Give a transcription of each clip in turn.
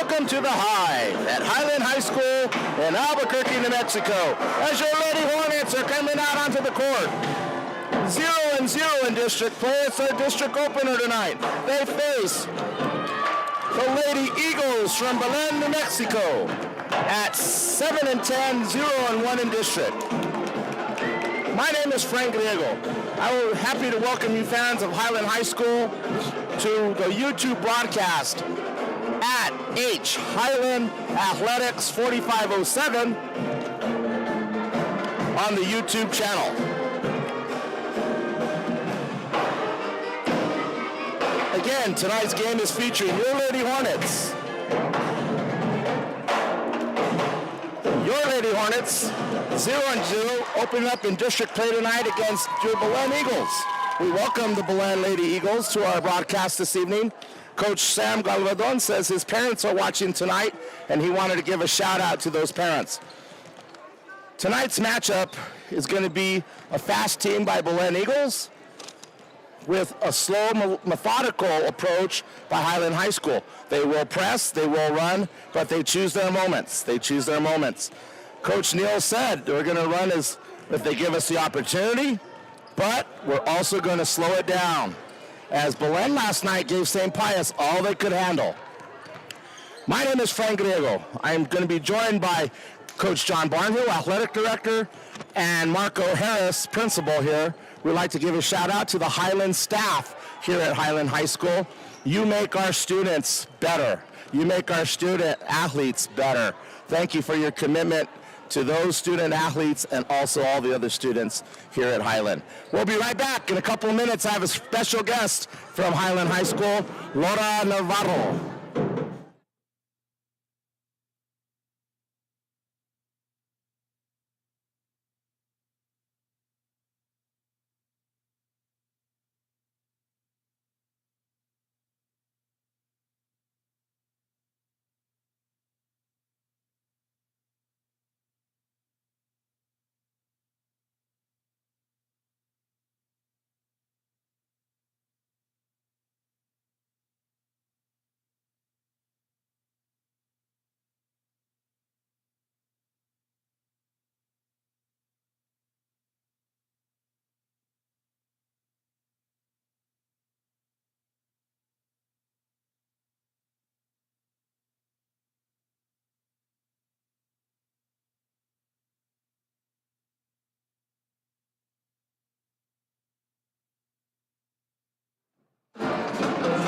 welcome to the Hive at Highland High School in Albuquerque, New Mexico. As your Lady Hornets are coming out onto the court. 0-0 in district play. It's their district opener tonight. They face the Lady Eagles from Belen, New Mexico at 7-10, 0-1 in district. My name is Frank Griego. I'm happy to welcome you fans of Highland High School to the YouTube broadcast at Highland Athletics 4507 on the YouTube channel. Again, tonight's game is featuring your Lady Hornets. Your Lady Hornets, 0-0, opening up in district play tonight against your Belen Eagles. We welcome the Belen Lady Eagles to our broadcast this evening. Coach Sam Galvadon says his parents are watching tonight, and he wanted to give a shout out to those parents. Tonight's matchup is going to be a fast team by Belen Eagles with a slow, methodical approach by Highland High School. They will press, they will run, but they choose their moments. They choose their moments. Coach Neal said we're going to run as if they give us the opportunity, but we're also going to slow it down, as Belen last night gave St. Pius all they could handle. My name is Frank Griego. I'm going to be joined by Coach John Barnhill, Athletic Director, and Marco Harris, Principal here. We'd like to give a shout out to the Highland staff here at Highland High School. You make our students better. You make our student athletes better. Thank you for your commitment to those student athletes and also all the other students here at Highland. We'll be right back. In a couple of minutes, I have a special guest from Highland High School, Laura Navarro.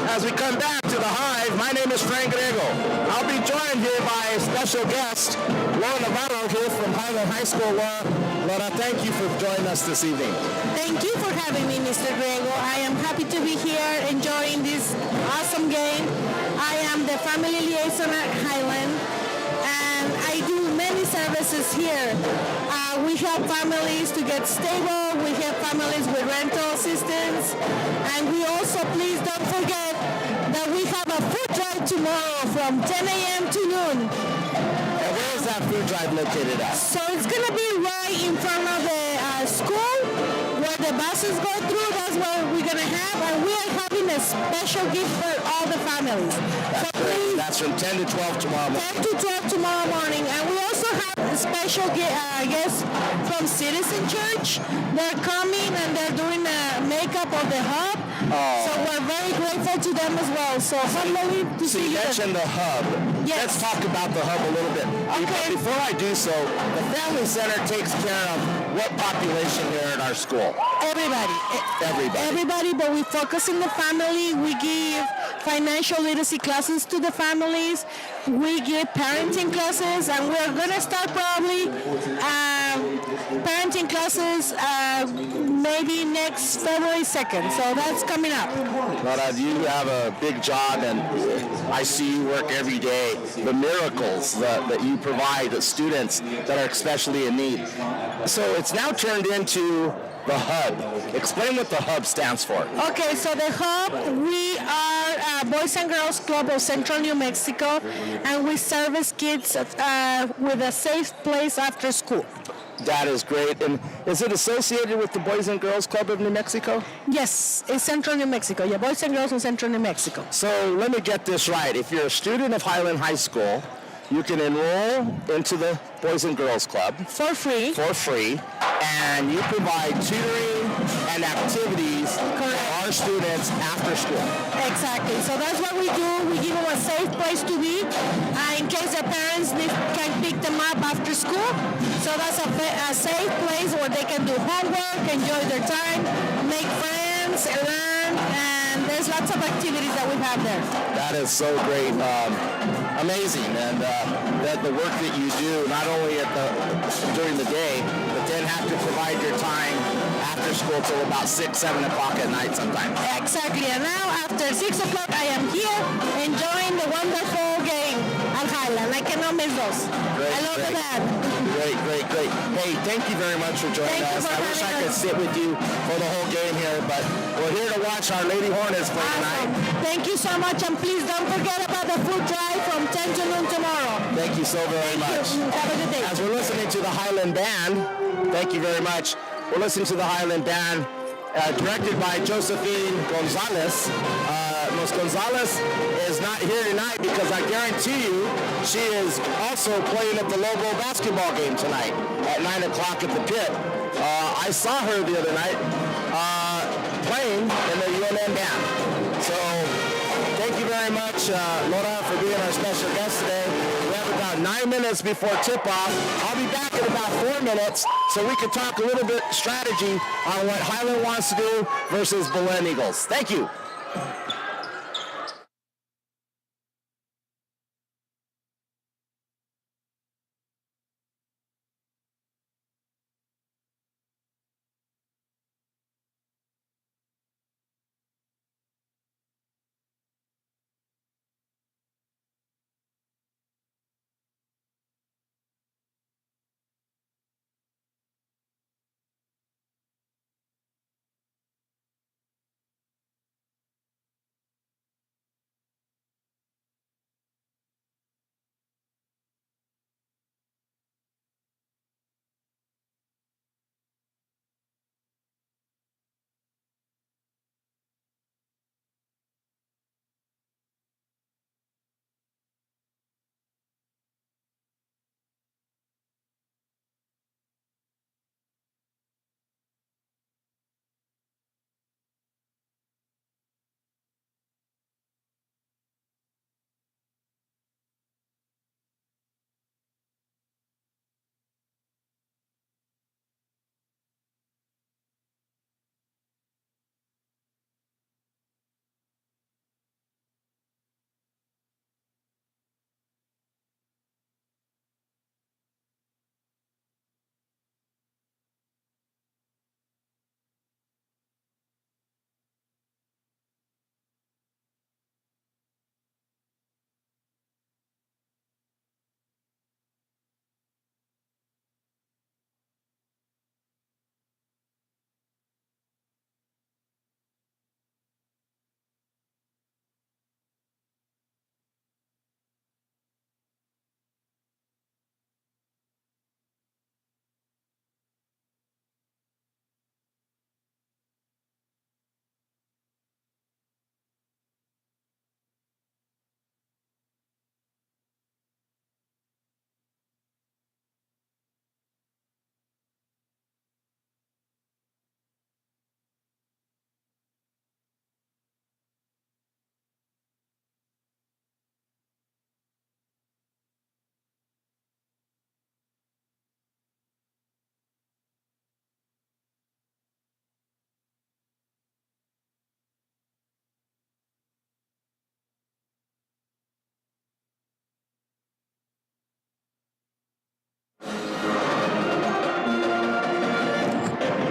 As we come back to the Hive, my name is Frank Griego. I'll be joined here by a special guest, Laura Navarro, here from Highland High School. Laura, thank you for joining us this evening. Thank you for having me, Mr. Griego. I am happy to be here enjoying this awesome game. I am the family liaison at Highland, and I do many services here. We help families to get stable. We help families with rental assistance. And we also, please don't forget that we have a food drive tomorrow from 10 a.m. to noon. And where is that food drive located at? So it's going to be right in front of the school where the buses go through. That's what we're going to have. And we are having a special gift for all the families. So please, that's from 10 to 12 tomorrow morning. 10 to 12 tomorrow morning. And we also have a special guest from Citizen Church. They're coming and they're doing a makeup of the hub. So we're very grateful to them as well. So humbly to see you mentioned the hub. Yes. Let's talk about the hub a little bit. Okay. Before I do so, the Family Center takes care of what population here at our school? Everybody. Everybody, but we focus on the family. We give financial literacy classes to the families. We give parenting classes, and we're going to start probably parenting classes maybe next February 2nd. So that's coming up. Laura, you have a big job, and I see you work every day. The miracles that you provide the students that are especially in need. So it's now turned into the Hub. Explain what the Hub stands for. Okay, so the Hub, we are Boys and Girls Club of Central New Mexico, and we service kids with a safe place after school. That is great. And is it associated with the Boys and Girls Club of New Mexico? Yes, in Central New Mexico. Yeah, Boys and Girls in Central New Mexico. So let me get this right. If you're a student of Highland High School, you can enroll into the Boys and Girls Club For free. And you provide tutoring and activities for our students after school. Exactly. So that's what we do. We give them a safe place to be in case their parents can pick them up after school. So that's a safe place where they can do homework, enjoy their time, make friends, learn, and there's lots of activities that we have there. That is so great. Amazing. And that the work that you do, not only during the day, but then have to provide your time after school till about 6, 7 o'clock at night sometimes. Exactly. And now after 6 o'clock, I am here enjoying the wonderful game at Highland. I cannot miss those. I love that. Great. Hey, thank you very much for joining us. I wish I could sit with you for the whole game here, but we're here to watch our Lady Hornets play tonight. Thank you so much, and please don't forget about the food drive from 10 to noon tomorrow. Thank you so very much. Have a good day. As we're listening to the Highland Band, thank you very much. We're listening to the Highland Band, directed by Josephine Gonzalez. Ms. Gonzalez is not here tonight because I guarantee you she is also playing at the Lobo basketball game tonight at 9 o'clock at the pit. I saw her the other night playing in the UNM band. So thank you very much, Laura, for being our special guest today. We have about 9 minutes before tip-off. I'll be back in about 4 minutes so we can talk a little bit strategy on what Highland wants to do versus Belen Eagles. Thank you.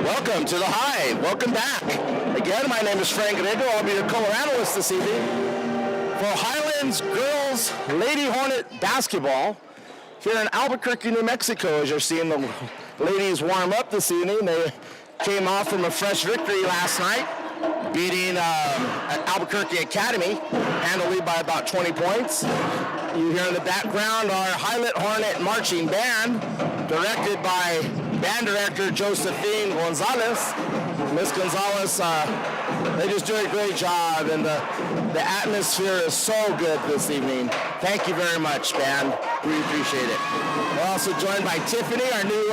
Welcome to the Hive. Welcome back. Again, my name is Frank Grego. I'll be your color analyst this evening for Highlands Girls Lady Hornet Basketball here in Albuquerque, New Mexico. As you're seeing the ladies warm up this evening, they came off from a fresh victory last night, beating Albuquerque Academy, handily by about 20 points. You hear in the background our Highland Hornet Marching Band, directed by band director Josephine Gonzalez. Miss Gonzalez, they just do a great job, and the atmosphere is so good this evening. Thank you very much, band. We appreciate it. We're also joined by Tiffany, our new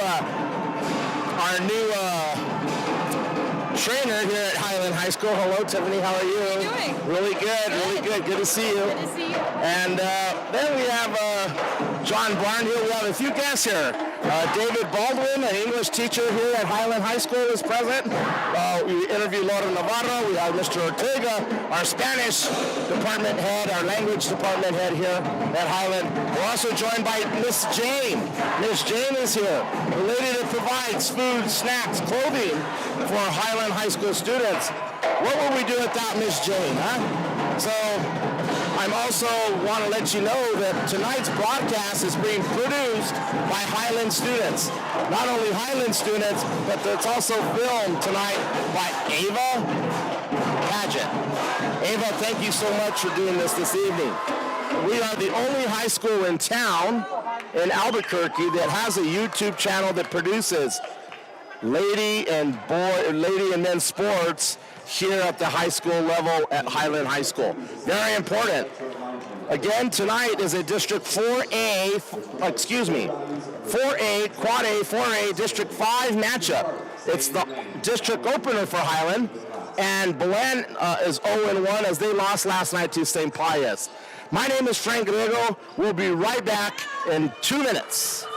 trainer here at Highland High School. Hello, Tiffany. How are you? How are you doing? Really good. Really good. Good to see you. Good to see you. And then we have John Barnhill. We have a few guests here. David Baldwin, an English teacher here at Highland High School, is present. We interviewed Laura Navarro. We have Mr. Ortega, our Spanish department head, our language department head here at Highland. We're also joined by Miss Jane. Miss Jane is here, the lady that provides food, snacks, clothing for Highland High School students. What would we do without Miss Jane, huh? So I'm also want to let you know that tonight's broadcast is being produced by Highland students. Not only Highland students, but it's also filmed tonight by Ava Paget. Ava, thank you so much for doing this evening. We are the only high school in town in Albuquerque that has a YouTube channel that produces lady and men sports here at the high school level at Highland High School. Very important. Again, tonight is a District 4A, Quad A, 4A, District 5 matchup. It's the district opener for Highland, and Belen is 0-1 as they lost last night to St. Pius. My name is Frank Griego. We'll be right back in 2 minutes.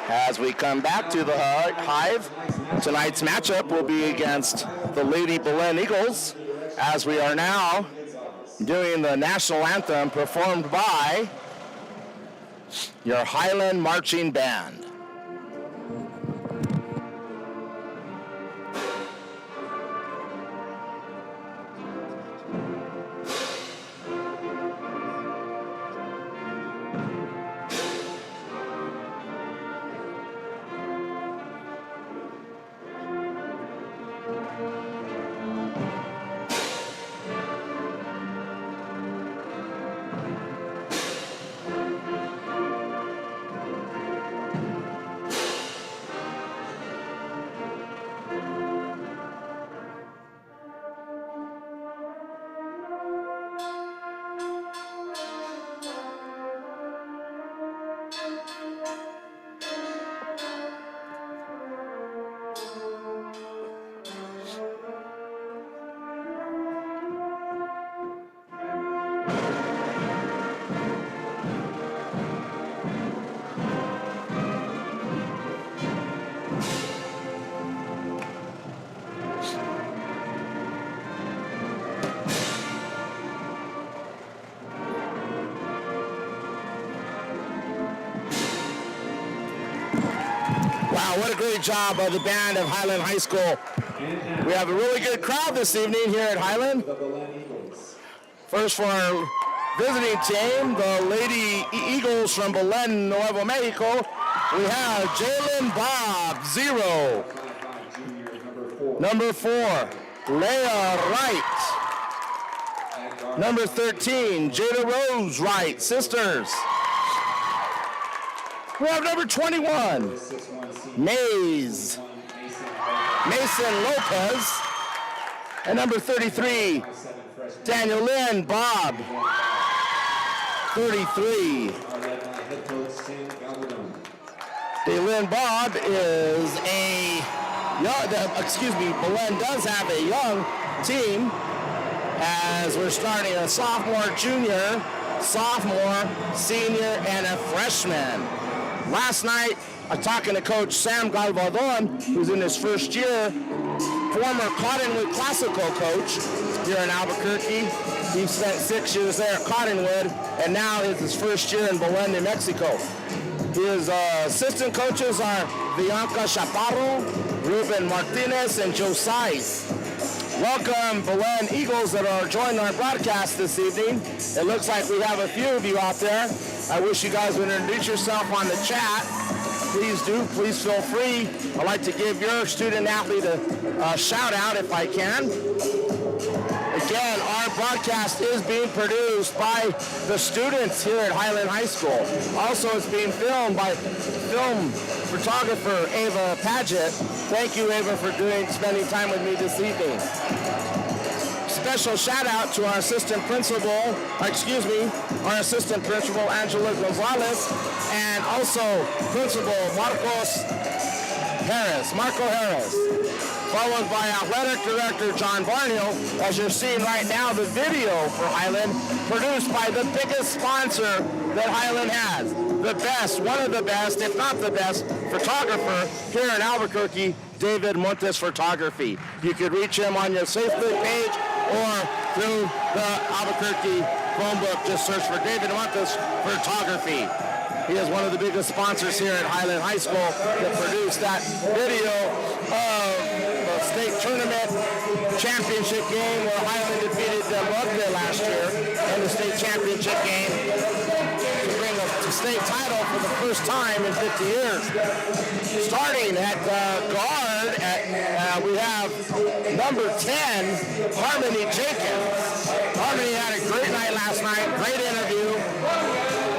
As we come back to the Hive, tonight's matchup will be against the Lady Belen Eagles, as we are now doing the national anthem performed by your Highland Marching Band. Wow, what a great job by the band of Highland High School. We have a really good crowd this evening here at Highland. First for our visiting team, the Lady Eagles from Belen, Nuevo Mexico, we have Jalen Bob, 0. Number 4, Leah Wright. Number 13, Jada Rose Wright, sisters. We have number 21, Mason Lopez. And number 33, Daniel Lynn Bob, 33. Lynn Bob is Belen does have a young team, as we're starting a sophomore, junior, sophomore, senior, and a freshman. Last night, I'm talking to Coach Sam Galvadon, who's in his first year, former Cottonwood Classical coach here in Albuquerque. He spent 6 years there at Cottonwood, and now it's his first year in Belen, New Mexico. His assistant coaches are Bianca Chaparro, Ruben Martinez, and Joe Saiz. Welcome, Belen Eagles that are joining our broadcast this evening. It looks like we have a few of you out there. I wish you guys would introduce yourself on the chat. Please do. Please feel free. I'd like to give your student athlete a shout out if I can. Again, our broadcast is being produced by the students here at Highland High School. Also, it's being filmed by film photographer Ava Paget. Thank you, Ava, for spending time with me this evening. Special shout out to our assistant principal, Angela Gonzalez, and also Principal Marco Harris, followed by Athletic Director John Barnhill. As you're seeing right now, the video for Highland, produced by the biggest sponsor that Highland has. The best, one of the best, if not the best, photographer here in Albuquerque, David Montes Photography. You could reach him on your Facebook page or through the Albuquerque phone book. Just search for David Montes Photography. He is one of the biggest sponsors here at Highland High School that produced that video of the state tournament championship game where Highland defeated Mugler last year in the state championship game to bring a state title for the first time in 50 years. Starting at guard, we have number 10, Harmony Jenkins. Harmony had a great night last night, great interview.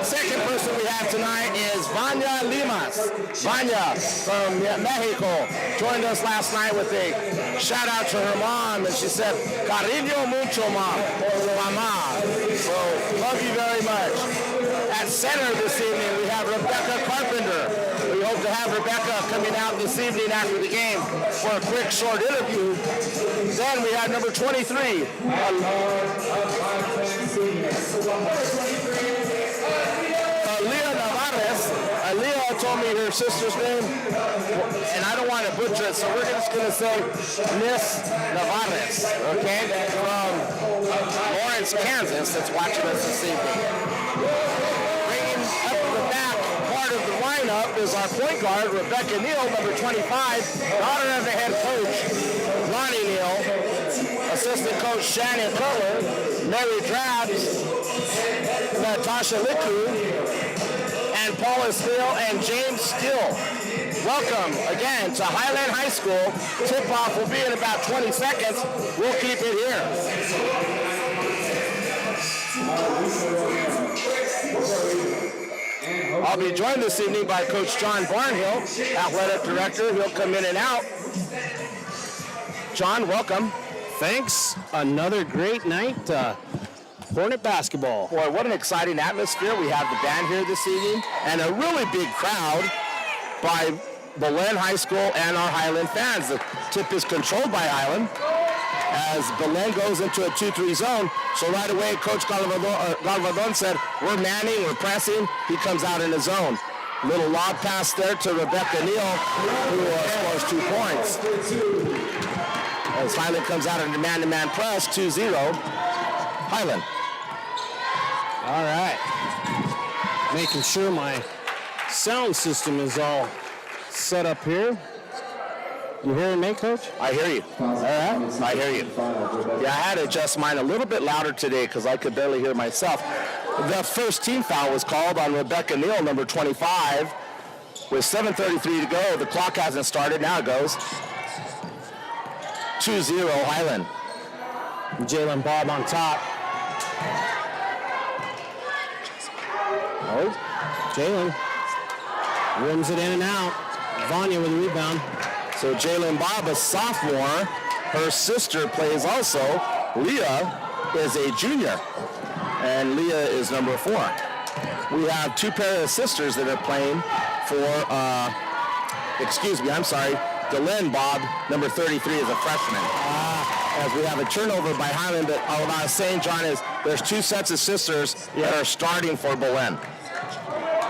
Second person we have tonight is Vanya Limas. Vanya from Mexico joined us last night with a shout out to her mom, and she said, "Cariño mucho, mom," or mama. So, love you very much. At center this evening, we have Rebecca Carpenter. We hope to have Rebecca coming out this evening after the game for a quick, short interview. Then we have number 23. Leah Navarez. Leah told me me her sister's name? And I don't want to butcher it, so we're just going to say Miss Navarez, okay, from Lawrence, Kansas, that's watching us this evening. Bringing up the back part of the lineup is our point guard, Rebecca Neal, number 25, daughter of the head coach, Lonnie Neal, assistant coach Shannon Cutler, Mary Drabs, Natasha Liku, and Paula Steele and James Steele. Welcome again to Highland High School. Tip-off will be in about 20 seconds. We'll keep it here. I'll be joined this evening by Coach John Barnhill, athletic director. He'll come in and out. John, welcome. Thanks. Another great night. Hornet basketball. Boy, what an exciting atmosphere. We have the band here this evening and a really big crowd by Belen High School and our Highland fans. The tip is controlled by Highland as Belen goes into a 2-3 zone. So right away, Coach Galvadon said, we're manning, we're pressing. He comes out in the zone. Little lob pass there to Rebecca Neal, who scores 2 points. As Highland comes out in the man-to-man press, 2-0. Highland. All right. Making sure my sound system is all set up here. You hearing me, Coach? I hear you. All right. I hear you. Yeah, I had to adjust mine a little bit louder today because I could barely hear myself. The first team foul was called on Rebecca Neal, number 25. With 7:33 to go, the clock hasn't started. Now it goes. 2-0 Highland. Jalen Bob on top. Oh, Jalen rims it in and out. Vanya with the rebound. So Jalen Bob, a sophomore. Her sister plays also. Leah is a junior. And Leah is number 4. We have 2 pair of sisters that are playing for, Dylan Bob, number 33, is a freshman. As we have a turnover by Highland, but what I was saying, John, is there's 2 sets of sisters that are starting for Belen.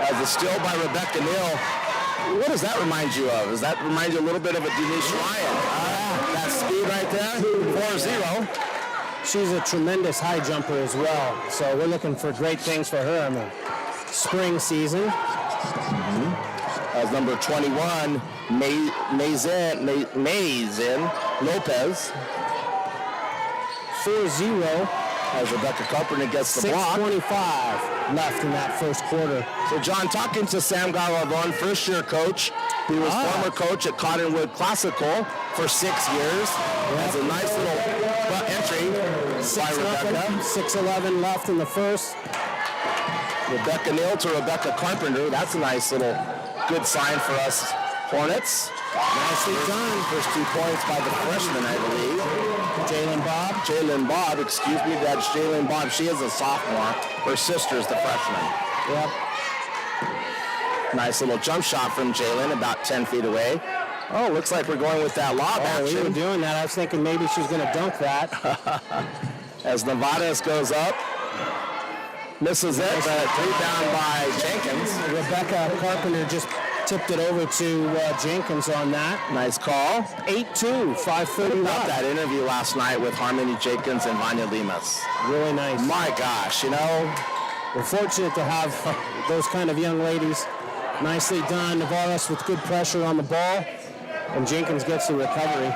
As a steal by Rebecca Neal. What does that remind you of? Does that remind you a little bit of a Denise Ryan? That speed right there, 4-0. She's a tremendous high jumper as well. So we're looking for great things for her in the spring season. As number 21, Mazen Lopez. 4-0. As Rebecca Carpenter gets the block. 6:25 left in that first quarter. So John, talking to Sam Galavon, first-year coach. He was former coach at Cottonwood Classical for 6 years. That's a nice little entry by Rebecca. 6:11 left in the first. Rebecca Neal to Rebecca Carpenter. That's a nice little good sign for us Hornets. Nicely done. First 2 points by the freshman, I believe. Jalen Bob, excuse me, that's Jalen Bob. She is a sophomore. Her sister's the freshman. Yep. Nice little jump shot from Jalen, about 10 feet away. Oh, looks like we're going with that lob action. We were doing that. I was thinking maybe she's going to dunk that. As Nevadas goes up, misses it, but rebound by Jenkins. Rebecca Carpenter just tipped it over to Jenkins on that. Nice call. 8-2, 5:30 About left. that interview last night with Harmony Jenkins and Vanya Limas. Really nice. My gosh, we're fortunate to have those kind of young ladies. Nicely done. Navarez with good pressure on the ball, and Jenkins gets the recovery.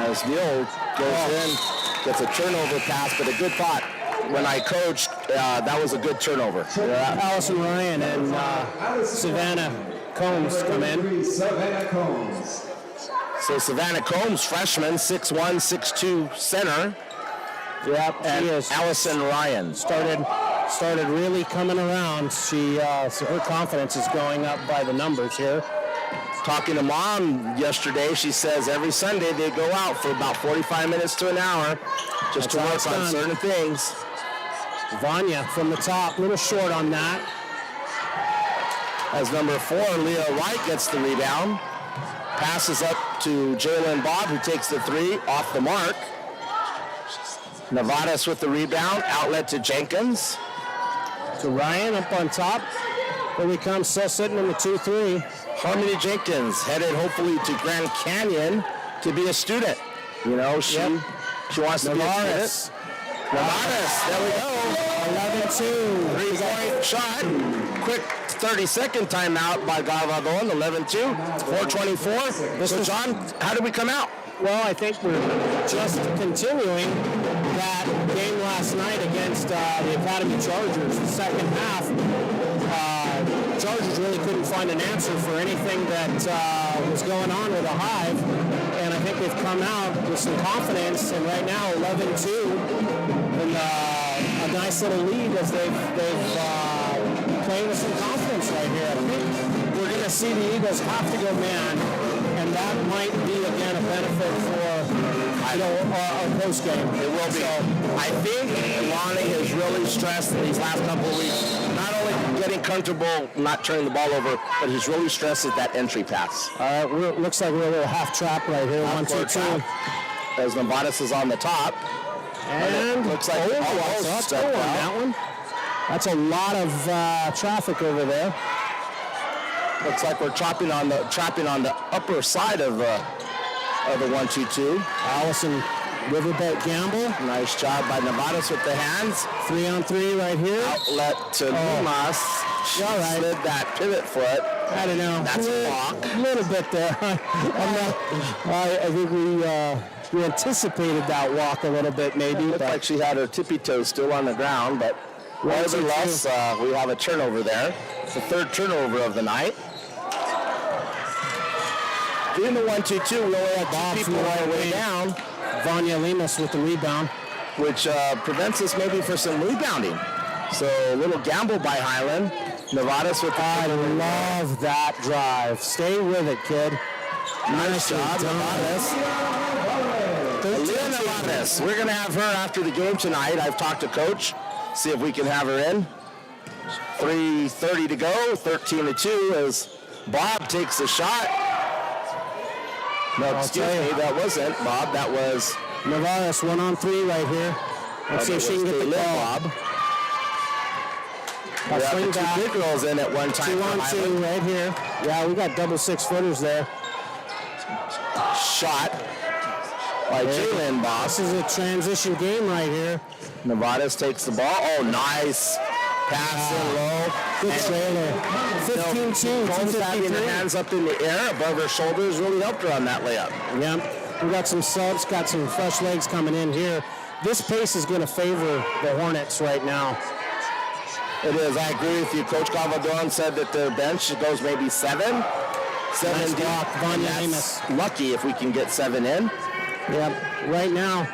As Neal goes in, gets a turnover pass, but a good thought. When I coached, that was a good turnover. Allison Ryan and Savannah Combs come in. So Savannah Combs, freshman, 6'1", 6'2", center. Yep, And she is. Allison Ryan. Started really coming around. So her confidence is going up by the numbers here. Talking to Mom yesterday, she says every Sunday they go out for about 45 minutes to an hour just to work on certain things. Vanya from the top, a little short on that. As number 4, Leah Wright gets the rebound. Passes up to Jalen Bob, who takes the 3 off the mark. Nevadas with the rebound, outlet to Jenkins. To Ryan up on top. Here we come, still sitting in the 2-3. Harmony Jenkins headed hopefully to Grand Canyon to be a student. You know, she wants to be a student. Navares, there we go. 11-2. 3-point shot. Quick 30-second timeout by Galvadon. 11-2. 4:24. So, John, how did we come out? Well, I think we're just continuing that game last night against the Academy Chargers. The second half, Chargers really couldn't find an answer for anything that was going on with the Hive. And I think they've come out with some confidence. And right now, 11-2. And a nice little lead as they've playing with some confidence right here. I think we're going to see the Eagles have to go man, and that might be again a benefit for our post game. It will be. So, I think Lonnie has really stressed in these last couple of weeks, not only getting comfortable not turning the ball over, but he's really stressed at that entry pass. All right, looks like we're a little half trap right here. 1-2-2. As Novatus is on the top. And looks like that's that one. That's a lot of traffic over there. Looks like we're trapping on the upper side of the 1-2-2. Allison Riverboat Gamble. Nice job by Novatus with the hands. 3-on-3 right here. Outlet to Lumas. She slid that pivot foot. I don't know. That's a block. A little bit there. I think we anticipated that walk a little bit, maybe. Looked like she had her tippy toes still on the ground, but nevertheless, we have a turnover there. It's the third turnover of the night. Doing the 1-2-2, we only had 2 people on the way down. Vanya Lemus with the rebound. Which prevents us maybe for some rebounding. So a little gamble by Highland. Novatus with the I love that drive. Stay with it, kid. Nice job, Novatus. Novatus. We're going to have her after the game tonight. I've talked to Coach. See if we can have her in. 3:30 to go. 13-2 as Bob takes the shot. No, excuse me, that wasn't Bob. That was Novatus 1-on-3 right here. Let's see if she can get the ball. Bob. We have the 2 big girls in at one time. 2-on-2 right here. Yeah, we got double 6-footers there. Shot by Jalen Boss. This is a transition game right here. Novatus takes the ball. Oh, nice. Pass in low. Good trailer. 15-2. Having her hands up in the air above her shoulders really helped her on that layup. Yeah. We got some subs, got some fresh legs coming in here. This pace is going to favor the Hornets right now. It is. I agree with you. Coach Galvadon said that their bench goes maybe 7. 7 nice deep. block, Vanya Amos. Lucky if we can get 7 in. Yep. Right now,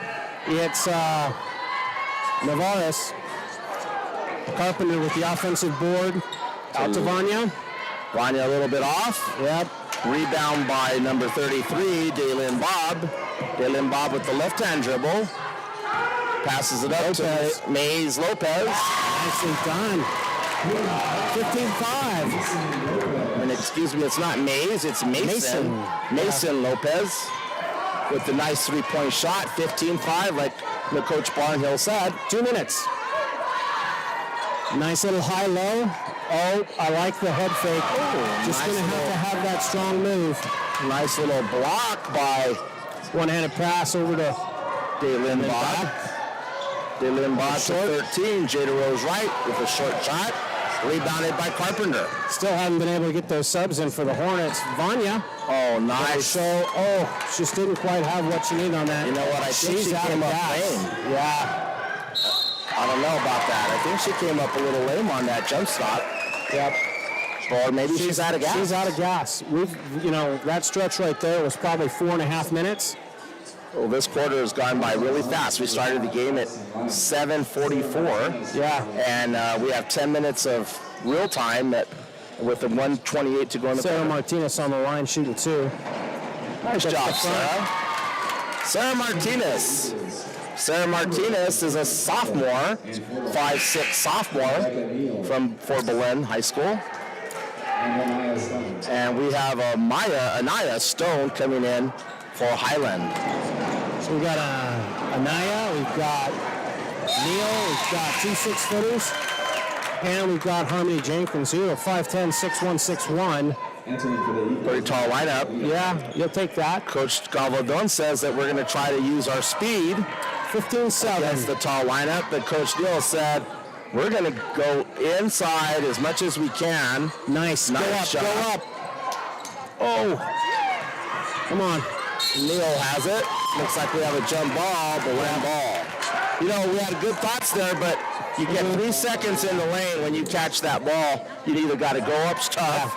it's Navarez. Carpenter with the offensive board. Out to Vanya. Vanya a little bit off. Yep. Rebound by number 33, Dalen Bob. Dalen Bob with the left-hand dribble. Passes it up to Mays Lopez. Nicely done. 15-5. And excuse me, it's not Mays, it's Mason. Mason Lopez with the nice 3-point shot. 15-5, like the Coach Barnhill said. 2 minutes. Nice little high-low. Oh, I like the head fake. Just nice going to have that strong move. Nice little block by one-handed pass over to Dalen Bob. Dalen Bob to 13. Jada Rose Wright with a short shot. Rebounded by Carpenter. Still haven't been able to get those subs in for the Hornets. Vanya. Oh, nice. So, just didn't quite have what she needed on that. You know what? I think she came up lame. Yeah. I don't know about that. I think she came up a little lame on that jump stop. Yep. Or maybe she's out of gas. She's out of gas. That stretch right there was probably 4.5 minutes. Well, this quarter has gone by really fast. We started the game at 7:44. Yeah. And we have 10 minutes of real time with the 1:28 to go in the Sarah quarter. Martinez on the line shooting 2. Nice job, Sarah. Sarah Martinez. Sarah Martinez is a sophomore, 5'6" sophomore for Belen High School. And we have Anaya Stone coming in for Highland. So we got Anaya, we've got Neil, we've got 2 6-footers. And we've got Harmony Jenkins here, 5'10", 6'1", 6'1". Pretty tall lineup. Yeah, you'll take that. Coach Galvadon says that we're going to try to use our speed 15-7. against the tall lineup. But Coach Neal said we're going to go inside as much as we can. Nice. Go up, shot. go up. Oh. Come on. Neal has it. Looks like we have a jump ball, Belen ball. You know, we had good thoughts there, but you get 3 seconds in the lane when you catch that ball. You either got to go up's tough,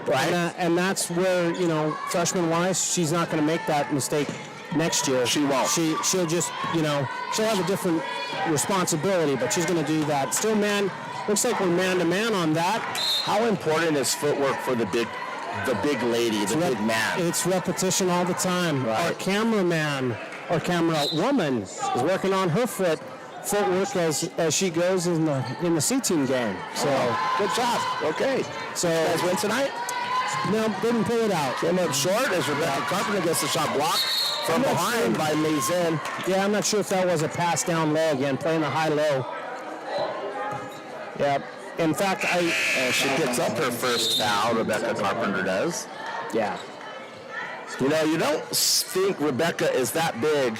right? And that's where, you know, freshman-wise, she's not going to make that mistake next year. She won't. She'll just, you know, she'll have a different responsibility, but she's going to do that. Still, man, looks like we're man-to-man on that. How important is footwork for the big lady, the big man? It's repetition all the time. Right. Our cameraman, or camera woman, is working on her footwork as she goes in the C-team game. So good job. Okay. So you guys win tonight? No, didn't pull it out. Came up short as Rebecca Carpenter gets the shot blocked from behind by Mazen. Yeah, I'm not sure if that was a pass down low again, playing the high-low. Yeah. In fact, she picks up her first foul, Rebecca Carpenter does. Yeah. You know, you don't think Rebecca is that big,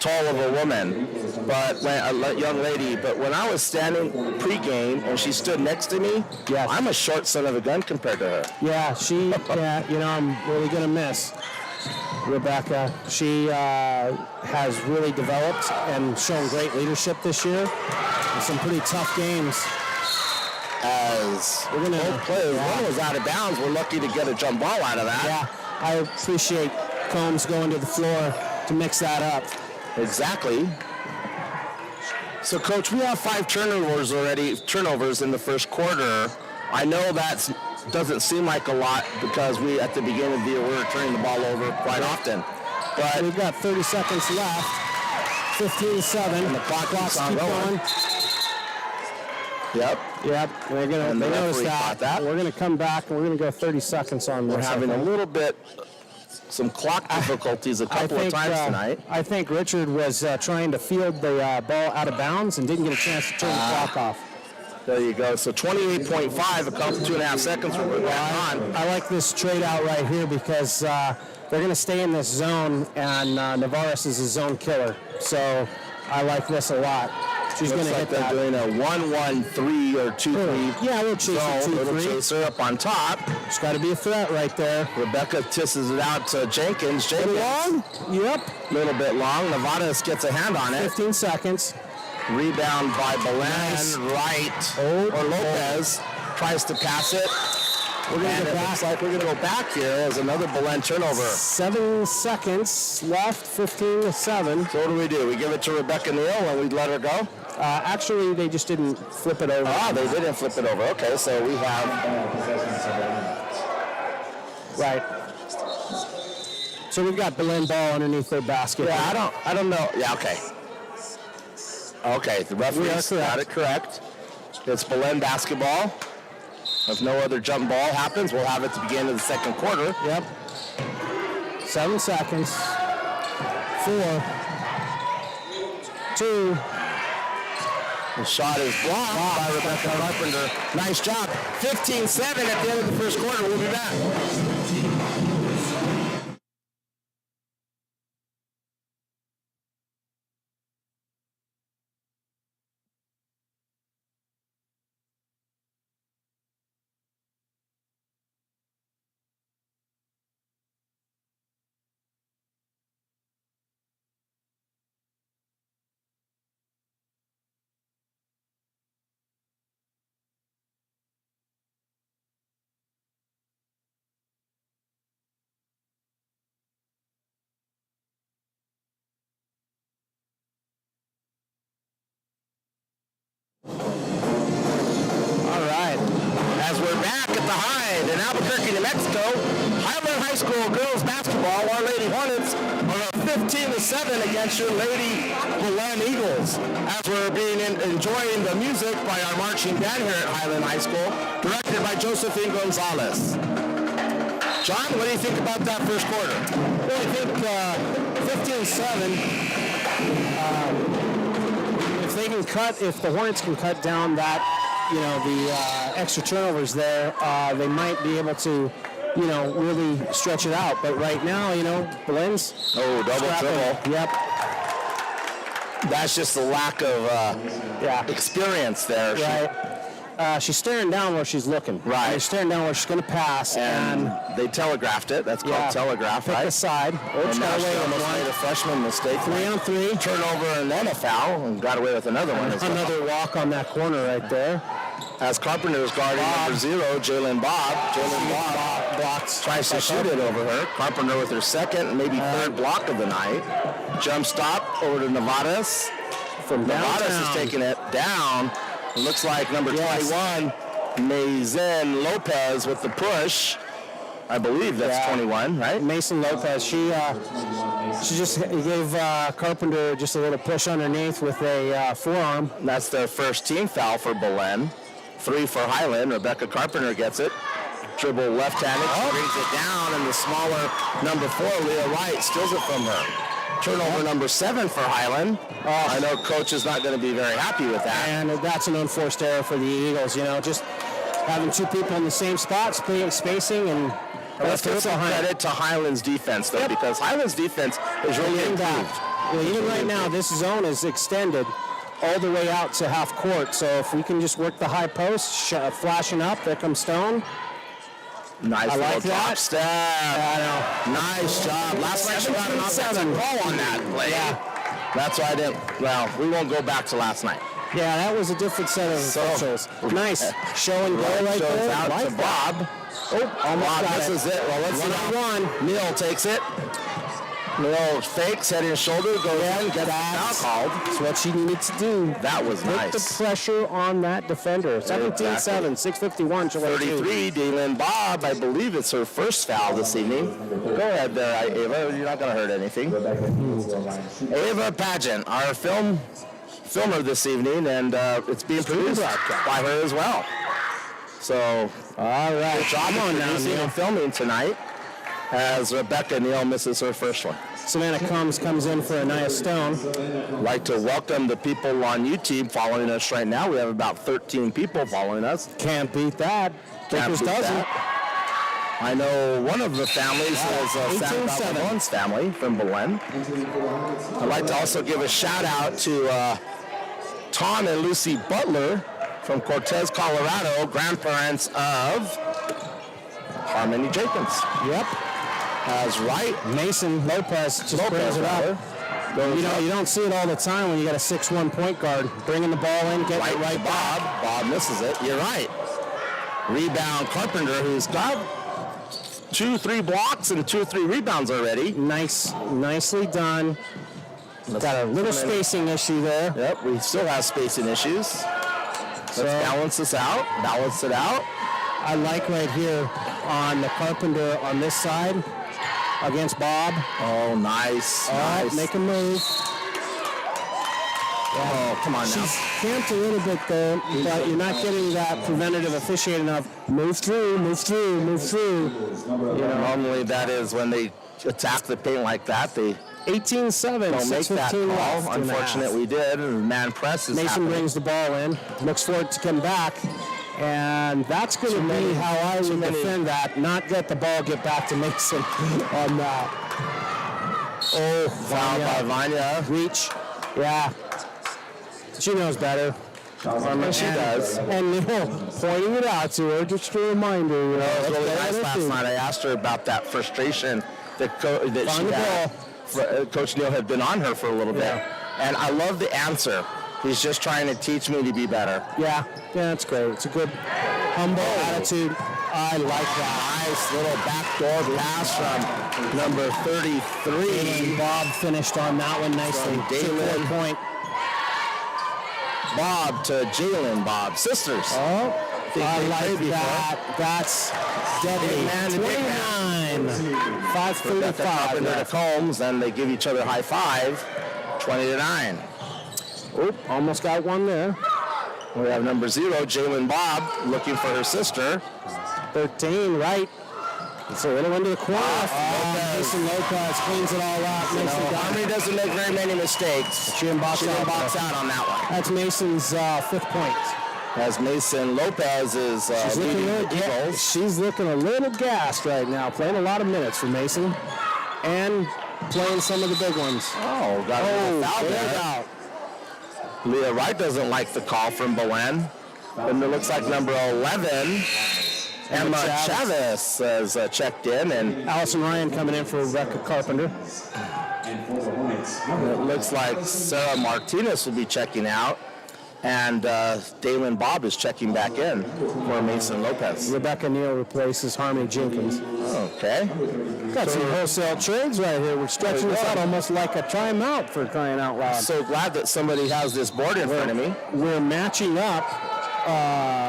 tall of a woman, but a young lady. But when I was standing pregame and she stood next to me, yes. I'm a short son of a gun compared to her. Yeah, you know, I'm really going to miss Rebecca. She has really developed and shown great leadership this year in some pretty tough games. As we're going to play, one was out of bounds. We're lucky to get a jump ball out of that. Yeah, I appreciate Combs going to the floor to mix that up. Exactly. So, Coach, we have 5 turnovers in the first quarter. I know that doesn't seem like a lot because at the beginning of the year, we were turning the ball over quite often. But we've got 30 seconds left. 15-7. And the clock's keep going. Yep. They notice that. We're going to come back and we're going to go 30 seconds on this. We're having a little bit, some clock difficulties a couple of times tonight. I think Richard was trying to field the ball out of bounds and didn't get a chance to turn the clock off. There you go. So 28.5, a couple 2.5 seconds. We're back on. I like this trade out right here because they're going to stay in this zone, and Navarez is a zone killer. So I like this a lot. She's going to hit that. They're doing a 1-1-3 or 2-3. Yeah, we'll chase it 2-3. Little chaser up on top. It's got to be a threat right there. Rebecca tisses it out to Jenkins. Long? Yep. A little bit long. Nevada gets a hand on it. 15 seconds. Rebound by Belen. Nice. Right. Or Lopez tries to pass it. We're going to go back. Looks like we're going to go back here as another Belen turnover. 7 seconds left, 15-7. So what do? We give it to Rebecca Neal and we let her go? Actually, they just didn't flip it over. They didn't flip it over. Okay, so we have... Right. So we've got Belen ball underneath their basket. Yeah, I don't know. Yeah, okay. Okay, the referee's got it correct. It's Belen basketball. If no other jump ball happens, we'll have it to begin in the second quarter. Yep. 7 seconds. 4. 2. The shot is blocked by Rebecca Carpenter. Nice job. 15-7 at the end of the first quarter. We'll be back. As we're back at the Highland in Albuquerque, New Mexico, Highland High School girls basketball, our Lady Hornets are up 15-7 against your Lady Belen Eagles. As we're enjoying the music by our marching band here at Highland High School, directed by Josephine Gonzalez. John, what do you think about that first quarter? Well, I think 15-7. If the Hornets can cut down that the extra turnovers there, they might be able to, really stretch it out. But right now, Belen's double triple. Yep. That's just the lack of experience there. Right. She's staring down where she's looking. Right. She's staring down where she's going to pass. And they telegraphed it. That's called telegraph, Pick right? the side. And now she almost made a freshman mistake. 3-on-3. Turnover and then a foul, and got away with another one as well. Another walk on that corner right there. As Carpenter's guarding number 0, Jalen Bob. Jalen Bob blocks, tries to shoot it over her. Carpenter with her second, maybe third block of the night. Jump stop over to Nevadas. From Nevadas is taking it down. It looks like number 21, Mazen Lopez with the push. I believe that's 21, right? Mason Lopez. She just gave Carpenter just a little push underneath with a forearm. That's their first team foul for Belen. 3 for Highland. Rebecca Carpenter gets it. Dribble left-handed. She brings it down, and the smaller number 4, Leah Wright, steals it from her. Turnover number 7 for Highland. I know coach is not going to be very happy with that. And that's an unforced error for the Eagles. Just having 2 people in the same spot, spacing, and let's give some credit to Highland's defense, though, because Highland's defense is really improved. Well, even right now, this zone is extended all the way out to half court. So if we can just work the high post, flashing up, there comes Stone. Nice I little like drop that. step. Nice job. Last night she got an offensive ball on that play. Yeah. That's why I didn't. Well, we won't go back to last night. Yeah, that was a different set of officials. Nice. Show and go right shows there. out Like to that. Bob. Almost Bob got misses it. Well, let's see how Neal takes it. Neal fakes, head and shoulder, goes in, gets foul called. That's what she needed to do. That was Put nice. the pressure on that defender. 17-7, 6:51. 33, Dylan Bob. I believe it's her first foul this evening. Go ahead there, Ava. You're not going to hurt anything. Ava Pageant, our filmer this evening, and it's being produced by her as well. So, all right. Good job on producing and filming tonight as Rebecca Neal misses her first one. Savannah comes in for Anaya Stone. I'd like to welcome the people on YouTube following us right now. We have about 13 people following us. Can't beat that. Can't beat doesn't. that. I know one of the families is San Valmon's family from Belen. I'd like to also give a shout out to Tom and Lucy Butler from Cortez, Colorado, grandparents of Harmony Jenkins. Yep. That's right. Mason Lopez just brings it up. You don't see it all the time when you got a 6'1" point guard bringing the ball in, getting it right. Bob misses it. You're right. Rebound Carpenter, who's got 2-3 blocks and 2-3 rebounds already. Nicely done. Got a little spacing issue there. Yep, we still have spacing issues. Let's balance this out. Balance it out. I like right here on the Carpenter on this side against Bob. Oh, nice. Nice. Make a move. Oh, come on now. She's camped a little bit there, but you're not getting that preventative officiating of move through. Normally that is when they attack the paint like that. They 18-7, don't make that 6:15 call. left. Unfortunately, we did. Man press is Mason happening. brings the ball in, looks for it to come back, and that's going to be how I would defend that, not let the ball get back to Mason on that. Oh, Foul by Vanya. Reach. Yeah. She knows better. She does. And pointing it out to her, just a reminder. It was really nice last night. I asked her about that frustration that she had. Coach Neal had been on her for a little bit. And I love the answer. He's just trying to teach me to be better. Yeah, that's great. It's a good, humble attitude. I like that. Nice little backdoor pass from number 33. And Bob finished on that one nicely. Dalen point. Bob to Jalen Bob. Sisters. Oh, I like that. That's deadly. 29. 5:35. Into Combs, and they give each other high five. 20-9. Oop, almost got one there. We have number 0, Jalen Bob, looking for her sister. 13, right. It's a little into the corner. Mason Lopez cleans it all up. Harmony doesn't make very many mistakes. She didn't box out on that one. That's Mason's 5th point. as Mason Lopez is leading the Eagles. She's looking a little gassed right now, playing a lot of minutes for Mason and playing some of the big ones. Oh, got a foul there. Leah Wright doesn't like the call from Belen. And it looks like number 11, Emma Chavez has checked in. And Allison Ryan coming in for Rebecca Carpenter. it looks like Sarah Martinez will be checking out. And Dalen Bob is checking back in for Mason Lopez. Rebecca Neal replaces Harmony Jenkins. Okay. Got some wholesale trades right here. We're stretching this out almost like a timeout for crying out loud. So glad that somebody has this board in front of me. We're matching up.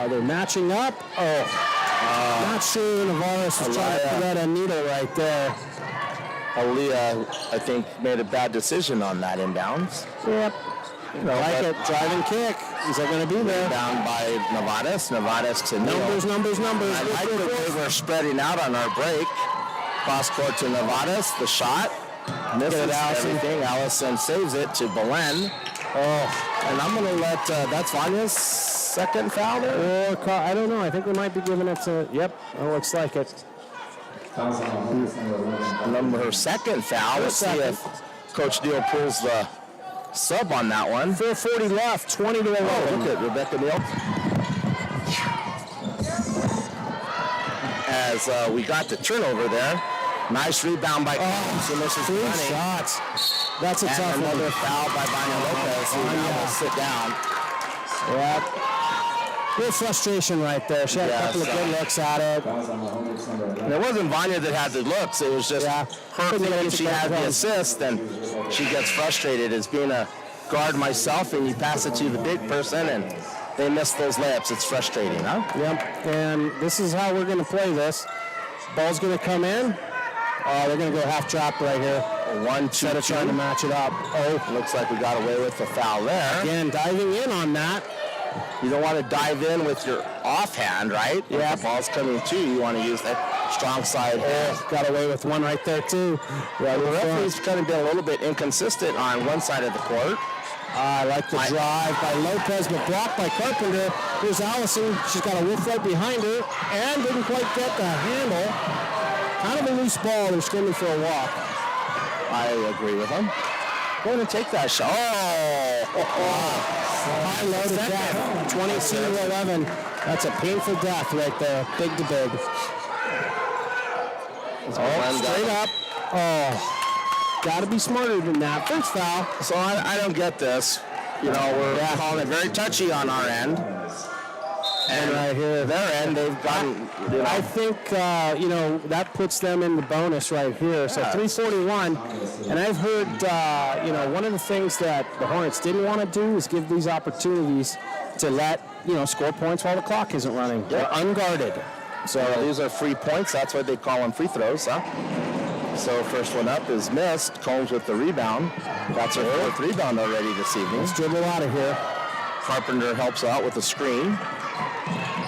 They're matching up. Not sure Navarez was trying to thread a needle right there. Aaliyah, I think, made a bad decision on that inbounds. Yep. Like it. Driving kick. Is that going to be there? Down by Nevadas. Nevadas to Neal. Numbers. I like the way we're spreading out on our break. Cross court to Nevadas. The shot. Misses everything. Allison saves it to Belen. And I'm going to let, that's Vanya's second foul there? Or, I don't know. I think we might be giving it to, yep, it looks like it. Her second foul. Let's see if Coach Neal pulls the sub on that one. 4:40 left, 20 to 11. Oh, look at Rebecca Neal. As we got the turnover there. Nice rebound by Combs. And this is 3 shots. That's a tough one. Another foul by Vanya Lopez, who now will sit down. Yep. Little frustration right there. She had a couple of good looks at it. And it wasn't Vanya that had the looks. It was just her thinking she had the assist, and she gets frustrated as being a guard myself, and you pass it to the big person, and they miss those layups. It's frustrating, huh? Yep. And this is how we're going to play this. Ball's going to come in. They're going to go half drop right here. 1-2 instead of trying to match it up. Looks like we got away with the foul there. Again, diving in on that. You don't want to dive in with your offhand, right? Yeah. If the ball's coming to you, you want to use that strong side. Got away with one right there, too. Yeah, the referee's kind of been a little bit inconsistent on one side of the court. I like the drive by Lopez, but blocked by Carpenter. Here's Allison. She's got a wolf right behind her and didn't quite get the handle. Kind of a loose ball. They're screaming for a walk. I agree with him. Going to take that shot. High loaded death. 22-11. That's a painful death right there. Big to big. Straight up. Got to be smarter than that. First foul. So I don't get this. You know, we're calling it very touchy on our end. And right here, their end, they've gotten. I think, that puts them in the bonus right here. So 3:41. And I've heard, one of the things that the Hornets didn't want to do is give these opportunities to let, score points while the clock isn't running. They're unguarded. So these are free points. That's why they call them free throws, huh? So first one up is missed. Combs with the rebound. That's her fourth rebound already this evening. Let's dribble out of here. Carpenter helps out with the screen.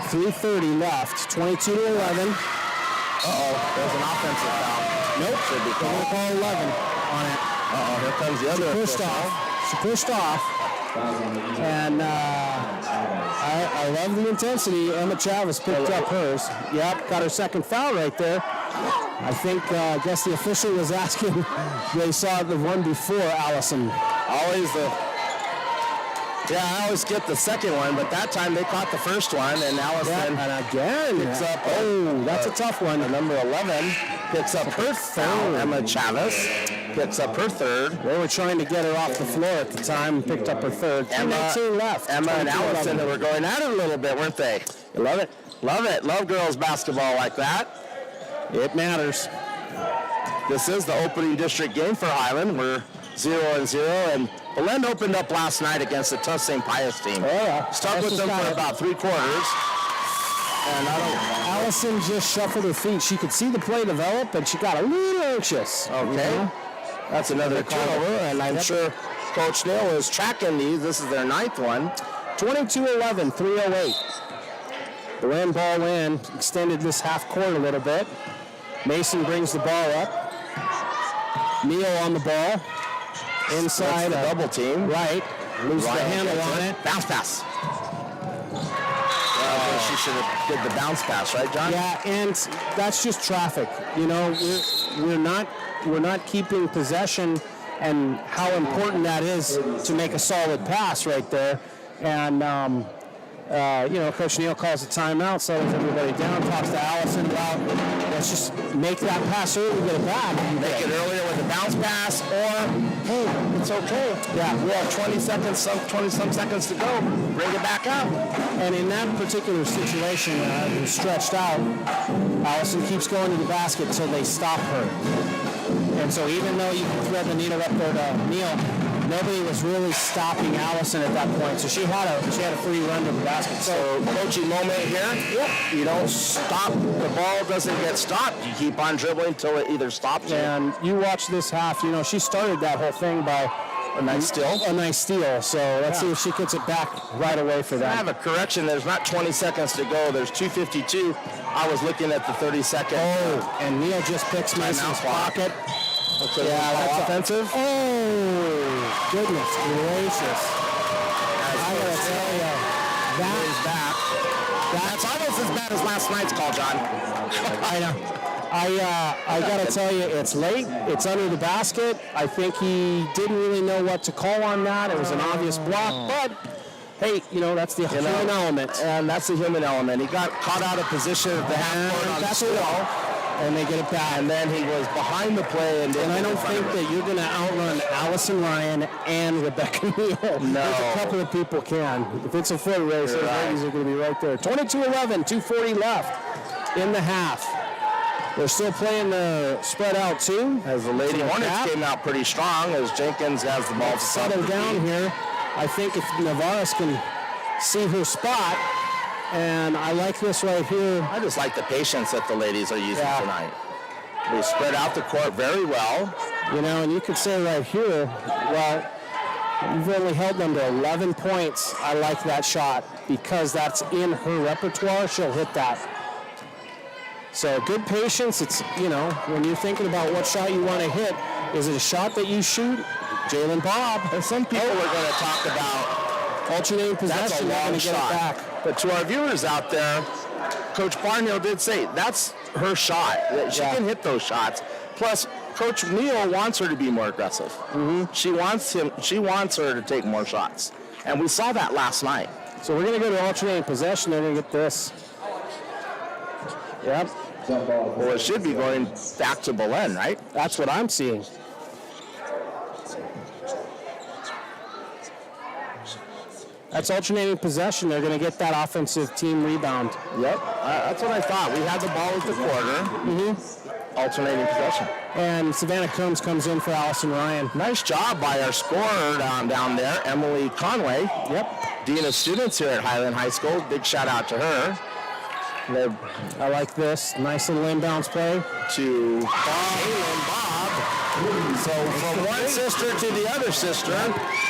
3:30 left. 22-11. There's an offensive foul. Nope. Should be They're going to call 11 on it. Here comes the other. She pushed off. And I love the intensity. Emma Chavez picked up hers. Yep, got her second foul right there. I guess the official was asking. They saw the one before Allison. I always get the second one, but that time they caught the first one, and Allison and again picks up. That's a tough one. Number 11 picks up her third. Emma Chavez picks up her third. They were trying to get her off the floor at the time and picked up her third. Emma 2 left. Emma and Allison were going at it a little bit, weren't they? You love it. Love it. Love girls basketball like that. It matters. This is the opening district game for Highland. We're 0-0, and Belen opened up last night against the tough St. Pius team. Stuck with them for about 3 quarters. And Allison just shuffled her feet. She could see the play develop, and she got a little anxious. Okay. That's another turnover, and I'm sure Coach Neal is tracking these. This is their 9th one. 22-11, 3:08. Belen ball in, extended this half court a little bit. Mason brings the ball up. Neal on the ball. Inside the double team. Right. Loses the handle on it. Bounce pass. should have did the bounce pass, right, John? Yeah, and that's just traffic. You know, we're not keeping possession, and how important that is to make a solid pass right there. And Coach Neal calls a timeout, settles everybody down, talks to Allison about let's just make that pass early, get it back. Make it earlier with a bounce pass, or hey, it's okay. Yeah, we have 20 some seconds to go. Bring it back up. And in that particular situation, it was stretched out. Allison keeps going to the basket until they stop her. And so even though you can thread the needle up there to Neal, nobody was really stopping Allison at that point. So she had a free run to the basket. So coaching moment here. Yep. You don't stop. The ball doesn't get stopped. You keep on dribbling until it either stops. And you watch this half. You know, she started that whole thing by a nice steal. So let's see if she gets it back right away for that. I have a correction. There's not 20 seconds to go. There's 2:52. I was looking at the 30-second. Oh, and Neal just picks Mason's pocket. That's offensive. Oh, goodness gracious. I gotta tell you, that is back. That's almost as bad as last night's call, John. I know. I gotta tell you, it's late. It's under the basket. I think he didn't really know what to call on that. It was an obvious block, but hey, that's the human element. And that's the human element. He got caught out of position at the half court on the steal. And they get it back. And then he was behind the play. And I don't think that you're going to outrun Allison Ryan and Rebecca Neal. No. There's a couple of people can. If it's a foot race, those ladies are going to be right there. 22-11, 2:40 left in the half. They're still playing the spread out, too. As the Lady Hornets came out pretty strong as Jenkins has the ball. Settle down here. I think if Navarez can see her spot, and I like this right here. I just like the patience that the ladies are using tonight. They spread out the court very well. And you could say right here, well, you've only held them to 11 points. I like that shot because that's in her repertoire. She'll hit that. So good patience. It's, when you're thinking about what shot you want to hit, is it a shot that you shoot? Jalen Bob. And some people are going to talk about alternating possession. That's a long shot. But to our viewers out there, Coach Barnhill did say that's her shot. She can hit those shots. Plus, Coach Neal wants her to be more aggressive. Mm-hmm. She wants her to take more shots. And we saw that last night. So we're going to go to alternating possession. They're going to get this. Yep. Well, it should be going back to Belen, right? That's what I'm seeing. That's alternating possession. They're going to get that offensive team rebound. Yep, that's what I thought. We had the ball at the quarter. Mm-hmm. Alternating possession. And Savannah Combs comes in for Allison Ryan. Nice job by our scorer down there, Emily Conway. Yep. Dean of Students here at Highland High School. Big shout out to her. I like this. Nice little inbounds play. To Bob. So from one sister to the other sister,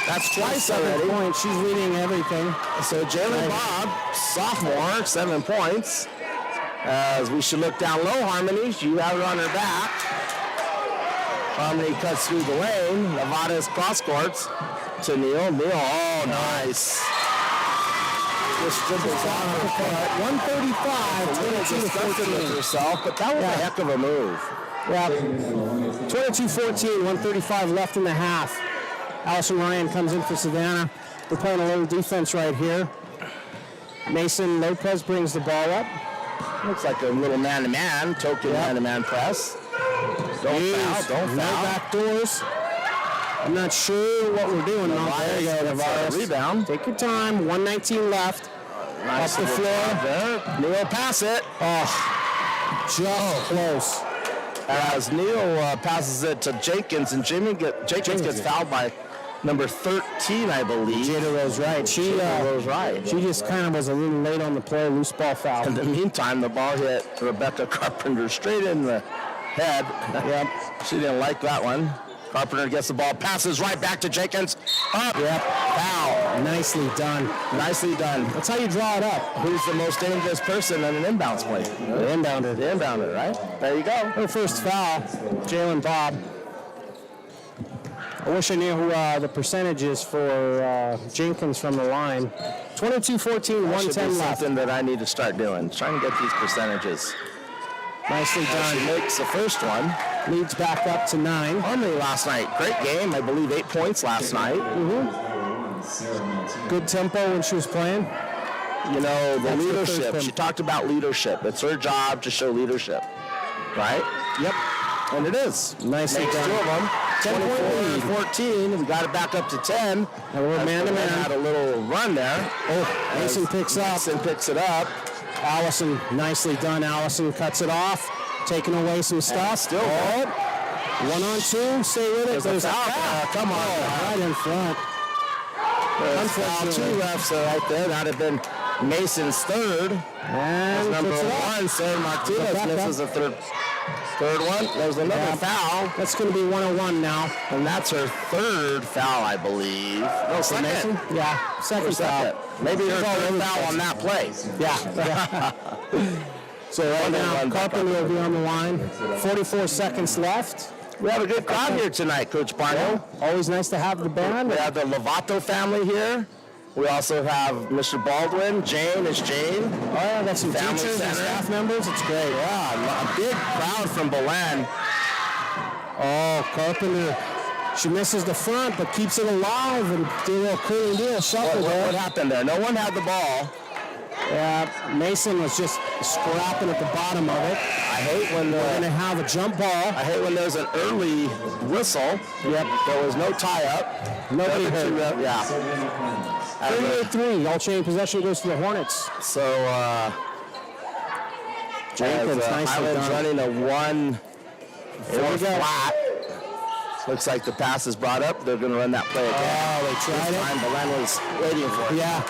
that's twice already. 7 points. She's leading everything. So Jalen Bob, sophomore, 7 points. As we should look down low, Harmony. You have it on her back. Harmony cuts through the lane. Nevada's cross courts to Neal. Oh, nice. Just dribbles on her foot. 135. Herself, but that was a heck of a move. Yeah. 22-14, 135 left in the half. Allison Ryan comes in for Savannah. We're playing a little defense right here. Mason Lopez brings the ball up. Looks like a little man-to-man, token man-to-man press. Don't foul. No back doors. I'm not sure what we're doing. There you go, Navarez. Rebound. Take your time. 119 left. Nice up the floor. There. Neal pass it. Oh, just close. As Neal passes it to Jenkins, and Jenkins gets fouled by number 13, I believe. Jada Rose Wright. She just kind of was a little late on the play, loose ball foul. In the meantime, the ball hit Rebecca Carpenter straight in the head. Yep. She didn't like that one. Carpenter gets the ball, passes right back to Jenkins. Up. Yep. Foul. Nicely done. Nicely done. That's how you draw it up. Who's the most dangerous person in an inbounds play? The inbounder. The inbounder, right? There you go. Her first foul, Jalen Bob. I wish I knew who the percentage is for Jenkins from the line. 22-14, That should 110 be left. something that I need to start doing. Trying to get these percentages. Nicely She done. makes the first one. Leads back up to 9. Harmony last night. Great game. I believe 8 points last night. Good tempo when she was playing. You know, the That's the leadership. first She talked about leadership. It's her job to show leadership. Right? Yep. And it is. Nicely Makes done. 2 of them. 10-point lead. 14. We got it back up to 10. And we're man-to-man. Had a little run there. Oh, Mason picks up. Mason picks it up. Allison, nicely done. Allison cuts it off, taking away some stuff. Still oh. 1-on-2, stay with it. There's a foul. Come on, right in front. Unfortunately, 2 refs are right there. That would have been Mason's third. And Number puts it up. 1, Sarah Martinez Back misses up. a third one. There's another foul. That's going to be 101 now. And that's her third foul, I believe. No, For second. Mason? Yeah, second foul. Maybe her She's all third over the foul place. on that play. Yeah. So right now, Carpenter will be on the line. 44 seconds left. We have a good crowd here tonight, Coach Barno. Always nice to have the band. We have the Lovato family here. We also have Mr. Baldwin. Jane is Jane. Oh, yeah, got some Family teachers and center. staff members. It's great. Yeah, a big crowd from Belen. Oh, Carpenter. She misses the front, but keeps it alive and do a little clean deal. Shuffle What there. happened there? No one had the ball. Yeah, Mason was just scrapping at the bottom of it. I hate when We're going to have a jump ball. I hate when there's an early whistle. Yep. There was no tie-up. Nobody hurt. Yeah. 38-3. All chain possession goes to the Hornets. So, Jenkins, nicely Highland's done. running a 1 There we go. flat. Looks like the pass is brought up. They're going to run that play again. Oh, they tried This it. time Belen was waiting for it. Yeah.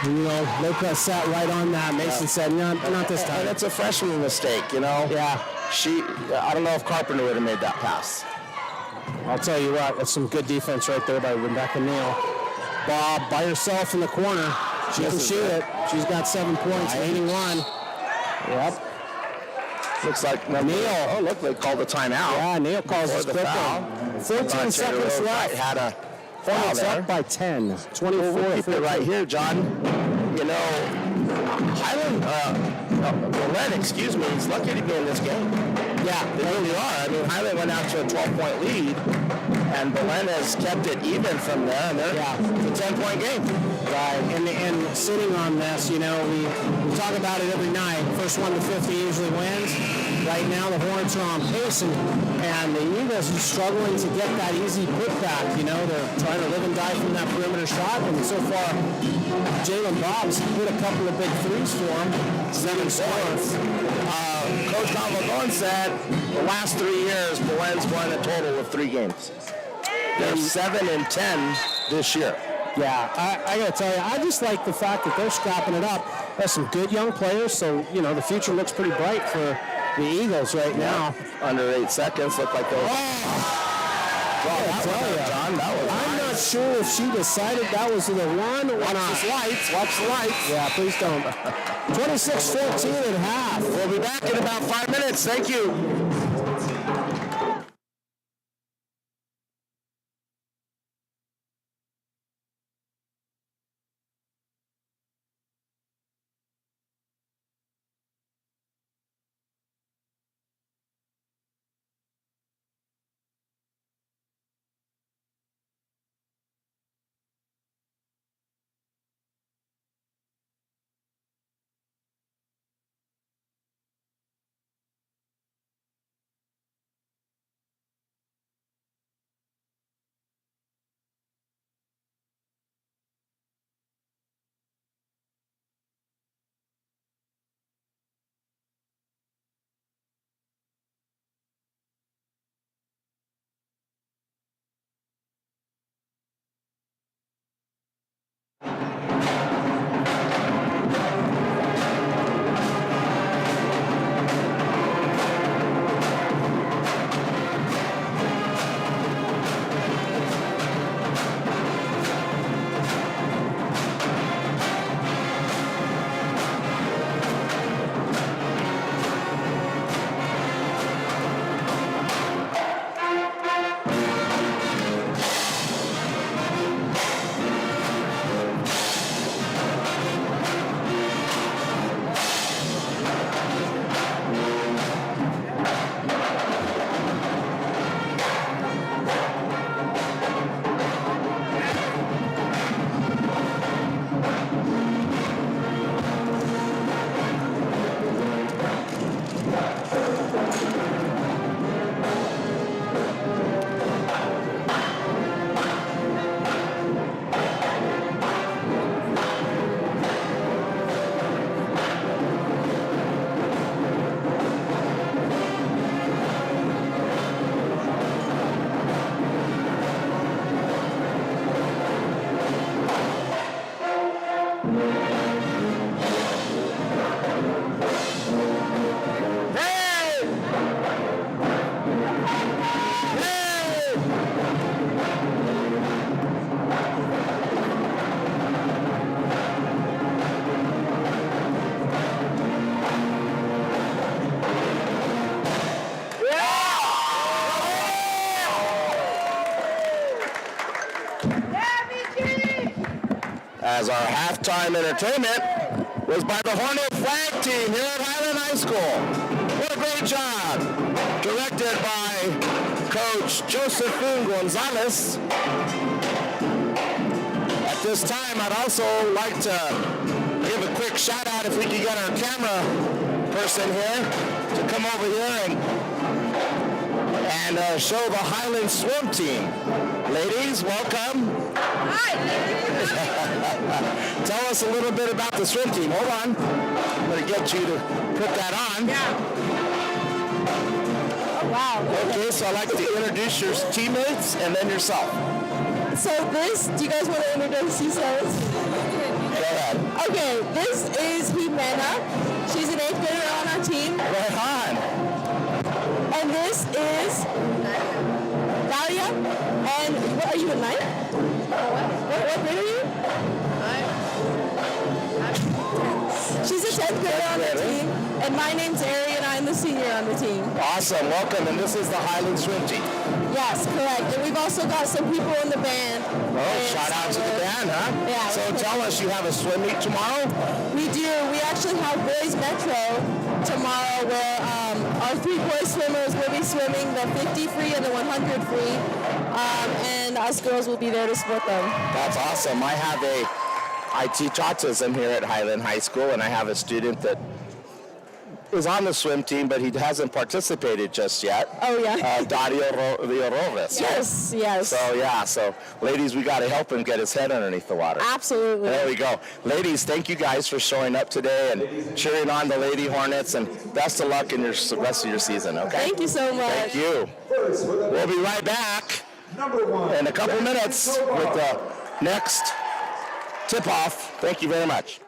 You know, Lopez sat right on that. Mason said, no, not this And time. it's a freshman mistake, you know? Yeah. I don't know if Carpenter would have made that pass. I'll tell you what, that's some good defense right there by Rebecca Neal. Bob by herself in the corner. She can shoot it. She's got 7 points, leading 1. Yep. Looks like Neal. Oh, look, they called the timeout. Yeah, Neal calls Before us the quickly. foul. 14 seconds left. Had a foul Hornets there. up by 10. 24 We'll keep it right here, John. You know, Highland, Belen, excuse me, is lucky to be in this game. Yeah, They really are. I mean, Highland went out to a 12-point lead, and Belen has kept it even from there, and they're it's a 10-point game. right. And sitting on this, you know, we talk about it every night. First 1 to 50 usually wins. Right now, the Hornets are on pace, and the Eagles are struggling to get that easy putback. You know, they're trying to live and die from that perimeter shot, and so far, Jalen Bob's hit a couple of big threes for him. 7 scores. Coach Calvadon said the last 3 years, Belen's won a total of 3 games. They're 7-10 this year. Yeah, I got to tell you, I just like the fact that they're scrapping it up. There's some good young players, so, you know, the future looks pretty bright for the Eagles right now. Under 8 seconds, looked like they were. John, that was I'm not sure if she decided that was the one or not. Watch the lights. Watch the lights. Yeah, please don't. 26-14 at half. We'll be back in about 5 minutes. Thank you. as our halftime entertainment was by the Hornet flag team here at Highland High School. What a great job. Directed by Coach Josephine Gonzalez. At this time, I'd also like to give a quick shout out if we could get our camera person here to come over here and show the Highland swim team. Ladies, welcome. Hi. Tell us a little bit about the swim team. Hold on. I'm going to get you to put that on. Yeah. Oh, wow. Okay, so I'd like to introduce your teammates and then yourself. So do you guys want to introduce yourselves? Go ahead. Okay, this is Jimena. She's an 8th grader on our team. Right on. And this is Dalia. And what are you, a 9th? What grade are you? She's a 10th grader on the team. And my name's Ari and I'm the senior on the team. Awesome. Welcome. And this is the Highland swim team. Yes, correct. And we've also got some people in the band. Oh, shout out to the band, huh? Yeah. So tell us, you have a swim meet tomorrow? We do. We actually have Boys Metro tomorrow where our 3 boy swimmers will be swimming the 50 free and the 100 free. And us girls will be there to support them. That's awesome. I teach autism here at Highland High School, and I have a student that is on the swim team, but he hasn't participated just yet. Oh, yeah. Dario Villarobes. Yes, yes. So ladies, we got to help him get his head underneath the water. Absolutely. There we go. Ladies, thank you guys for showing up today and cheering on the Lady Hornets, and best of luck in the rest of your season, okay? Thank you so much. Thank you. We'll be right back in a couple minutes with the next tip-off. Thank you very much.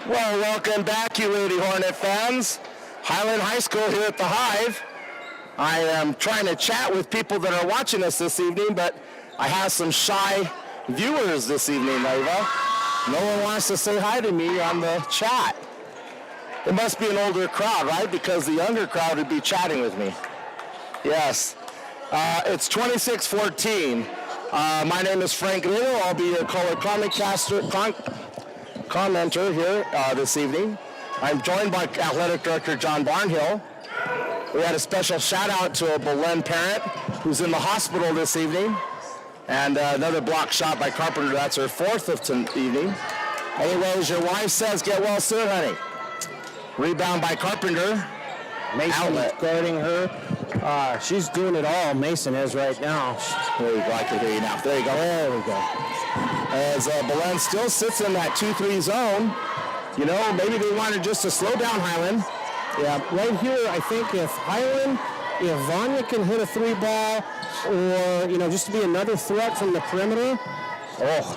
Well, welcome back, you Lady Hornet fans. Highland High School here at the Hive. I am trying to chat with people that are watching us this evening, but I have some shy viewers this evening, Eva. No one wants to say hi to me on the chat. It must be an older crowd, right? Because the younger crowd would be chatting with me. Yes. It's 26-14. My name is Frank Grillo. I'll be your color commenter here this evening. I'm joined by Athletic Director John Barnhill. We had a special shout out to a Belen parent who's in the hospital this evening. And another block shot by Carpenter. That's her fourth of the evening. Anyways, your wife says get well soon, honey. Rebound by Carpenter. Mason is guarding her. She's doing it all. Mason is right now. There you go. I can hear you now. There you go. There we go. As Belen still sits in that 2-3 zone. You know, maybe they wanted just to slow down Highland. Yeah, right here, I think if Vanya can hit a 3-ball, or, you know, just to be another threat from the perimeter. Oh,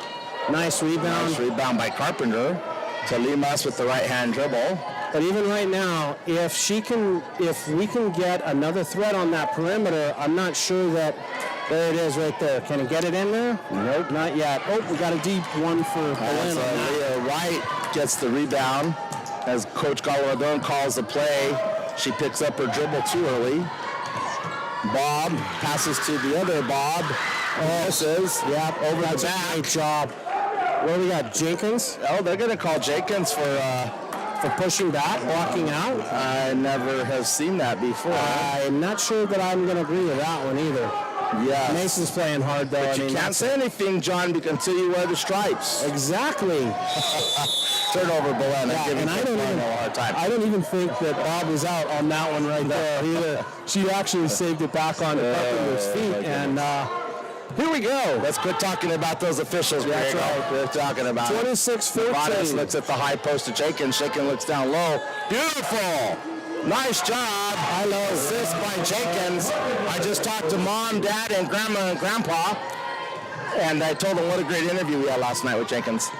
nice rebound. Nice rebound by Carpenter to Limas with the right-hand dribble. But even right now, if we can get another threat on that perimeter, I'm not sure that. There it is right there. Can he get it in there? Nope. Not yet. Oh, we got a deep one for Belen. Leah Wright gets the rebound as Coach Galadon calls the play. She picks up her dribble too early. Bob passes to the other Bob. Misses. Yep, over the back. Great job. What do we got? Jenkins? Oh, they're going to call Jenkins for pushing back, blocking out. I never have seen that before. I'm not sure that I'm going to agree with that one either. Yeah, Mason's playing hard though. But you can't say anything, John, until you wear the stripes. Exactly. Turnover, Belen. Yeah, and I don't even think that Bob was out on that one right there either. She actually saved it back on Carpenter's feet, and here we go. Let's quit talking about those officials. Yeah, that's right. We're talking about 26-14. Rodas looks at the high post to Jenkins. Jenkins looks down low. Beautiful. Nice job. I love assist by Jenkins. I just talked to Mom, Dad, and Grandma and Grandpa, and I told them what a great interview we had last night with Jenkins.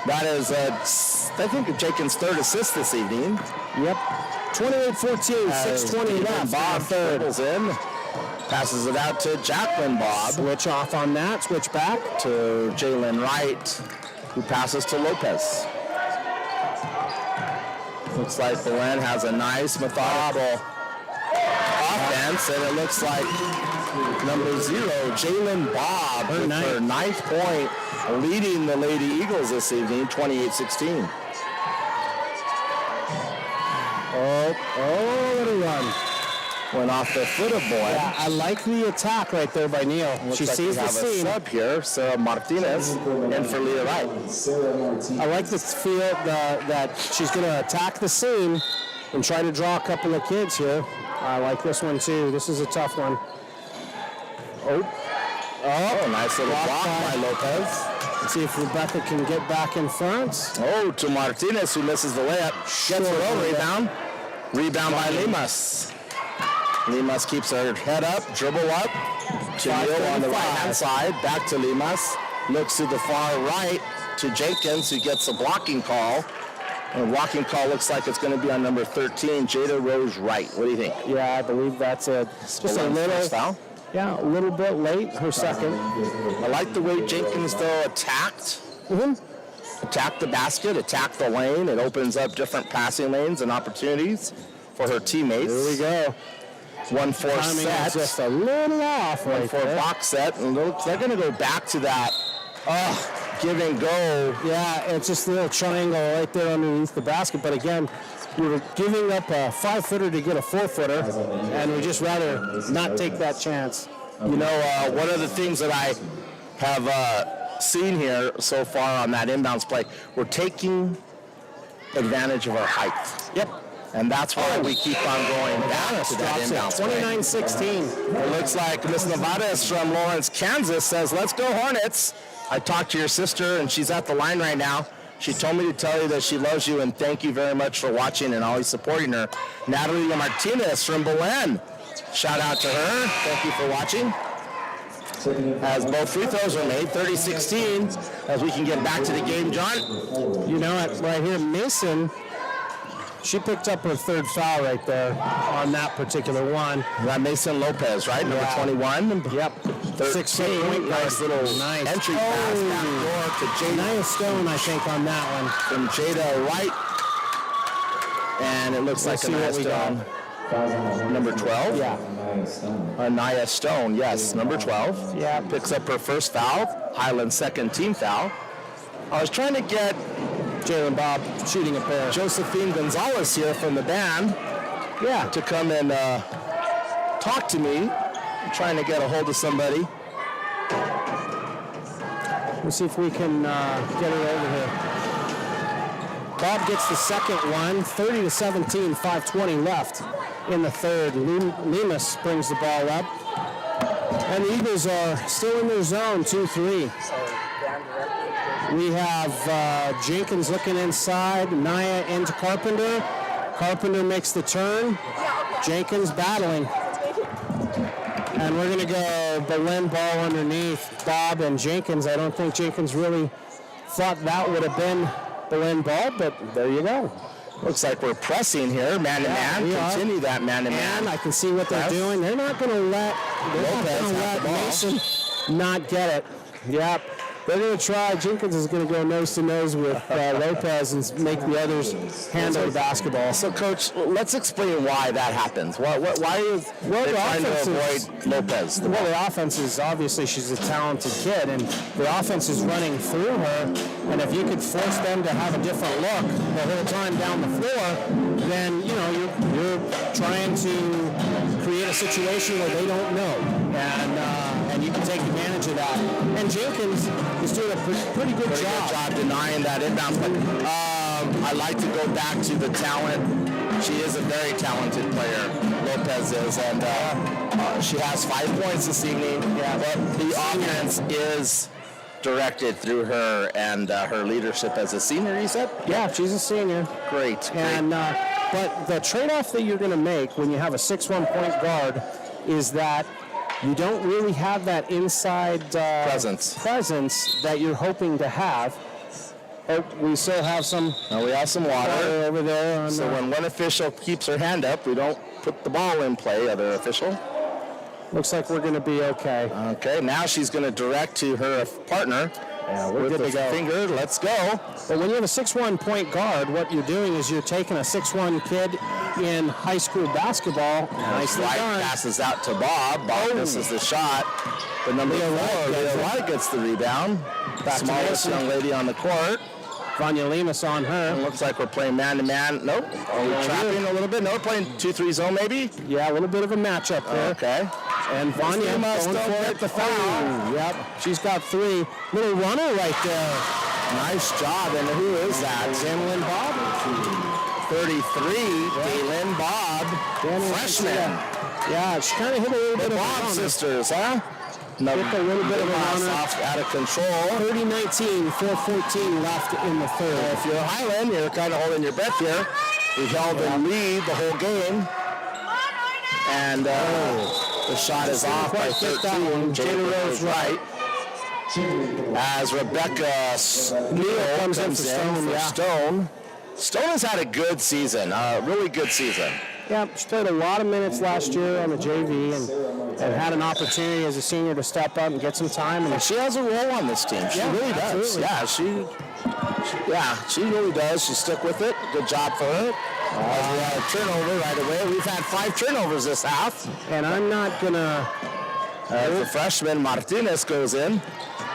That is, I think, Jenkins' third assist this evening. Yep. 28-14, 6:20 left. Bob dribbles in. Passes it out to Jacqueline Bob. Switch off on that. Switch back to Jalen Wright, who passes to Lopez. Looks like Belen has a nice methodical offense, and it looks like number 0, Jalen Bob, with her 9th point, leading the Lady Eagles this evening, 28-16. Oh, what a run. Went off the foot of Boyd. Yeah, I like the attack right there by Neal. She sees the scene. A sub here, Sarah Martinez, and for Leah Wright. I like this feel that she's going to attack the seam and try to draw a couple of kids here. I like this one too. This is a tough one. Oh, nice little block by Lopez. Let's see if Rebecca can get back in front. Oh, to Martinez, who misses the layup. Gets her own rebound. Rebound by Limas. Limas keeps her head up, dribble up. To Neal on the right-hand side. Back to Limas. Looks to the far right to Jenkins, who gets a blocking call. And blocking call looks like it's going to be on number 13, Jada Rose Wright. What do you think? Yeah, I believe that's just a little foul. Yeah, a little bit late, her second. I like the way Jenkins, though, attacked. Attacked the basket, attacked the lane. It opens up different passing lanes and opportunities for her teammates. Here we go. 1-4 set. Just a little off. 1-4 box set. And they're going to go back to that give and go. Yeah, it's just a little triangle right there underneath the basket. But again, we were giving up a 5-footer to get a 4-footer, and we just rather not take that chance. You know, one of the things that I have seen here so far on that inbounds play, we're taking advantage of our height. Yep. And that's why we keep on going back to that inbounds play. 29-16. It looks like Miss Nevadas from Lawrence, Kansas says, let's go Hornets. I talked to your sister, and she's at the line right now. She told me to tell you that she loves you, and thank you very much for watching and always supporting her. Natalie Martinez from Belen. Shout out to her. Thank you for watching. as both free throws are made, 30-16, as we can get back to the game, John. You know what, right here, Mason, she picked up her third foul right there on that particular one. That Mason Lopez, right? Number 21. Yep. 16. Nice little entry pass back door to Jada. Nia Stone, I think, on that one. From Jada Wright. And it looks like a Nia Stone. Number 12? Yeah. Nia Stone, yes, number 12. Yeah. Picks up her first foul. Highland's second team foul. I was trying to get Jalen Bob shooting a pair. Josephine Gonzalez here from the band, to come and talk to me. I'm trying to get a hold of somebody. We'll see if we can get her over here. Bob gets the second one, 30-17, 5:20 left in the third. Lemus brings the ball up. And the Eagles are still in their zone, 2-3. We have Jenkins looking inside, Nia into Carpenter. Carpenter makes the turn. Jenkins battling. And we're going to go Belen ball underneath Bob and Jenkins. I don't think Jenkins really thought that would have been Belen ball, but there you go. Looks like we're pressing here, man-to-man. Continue that man-to-man. And I can see what they're doing. They're not going to let Mason not get it. Yep. They're going to try. Jenkins is going to go nose-to-nose with Lopez and make the others handle the basketball. So, Coach, let's explain why that happens. Why is they trying to avoid Lopez? Well, the offense is, obviously, she's a talented kid, and the offense is running through her. And if you could force them to have a different look the whole time down the floor, then, you know, you're trying to create a situation where they don't know. And you can take advantage of that. And Jenkins is doing a pretty good job denying that inbound. But I like to go back to the talent. She is a very talented player, Lopez is, and she has 5 points this evening. But the offense is directed through her and her leadership as a senior, you said? Yeah, she's a senior. Great. And but the trade-off that you're going to make when you have a 6'1" point guard is that you don't really have that inside presence that you're hoping to have. Oh, we still have some. We have some water over there. So when one official keeps her hand up, we don't put the ball in play. Other official. Looks like we're going to be okay. Okay, now she's going to direct to her partner. Yeah, we're good to go. Finger, let's go. But when you have a 6'1" point guard, what you're doing is you're taking a 6'1" kid in high school basketball. Nicely done. Passes out to Bob. Bob misses the shot. The number 4, Leah gets the rebound. Smallest young lady on the court. Vanya Lemus on her. It looks like we're playing man-to-man. Nope. We're trapping a little bit. No, we're playing 2-3 zone maybe. Yeah, a little bit of a matchup there. Okay. And Vanya going for it. The foul. Yep. She's got 3. Little runner right there. Nice job. And who is that? Jamlyn Bob. 33. Galen Bob. Freshman. Yeah, she kind of hit a little bit of Bob a sisters, huh? Hit a little bit of a runner. Out of control. 30-19, 4:14 left in the third. If you're Highland, you're kind of holding your breath here. We held the lead the whole game. And the shot is off by 13. Jada Rose right. As Rebecca Neal comes in for Stone. Stone has had a good season, a really good season. Yeah, she played a lot of minutes last year on the JV and had an opportunity as a senior to step up and get some time. And she has a role on this team. She really does. Absolutely. She really does. She stuck with it. Good job for her. We had a turnover right away. We've had 5 turnovers this half. And I'm not going to... the freshman Martinez goes in.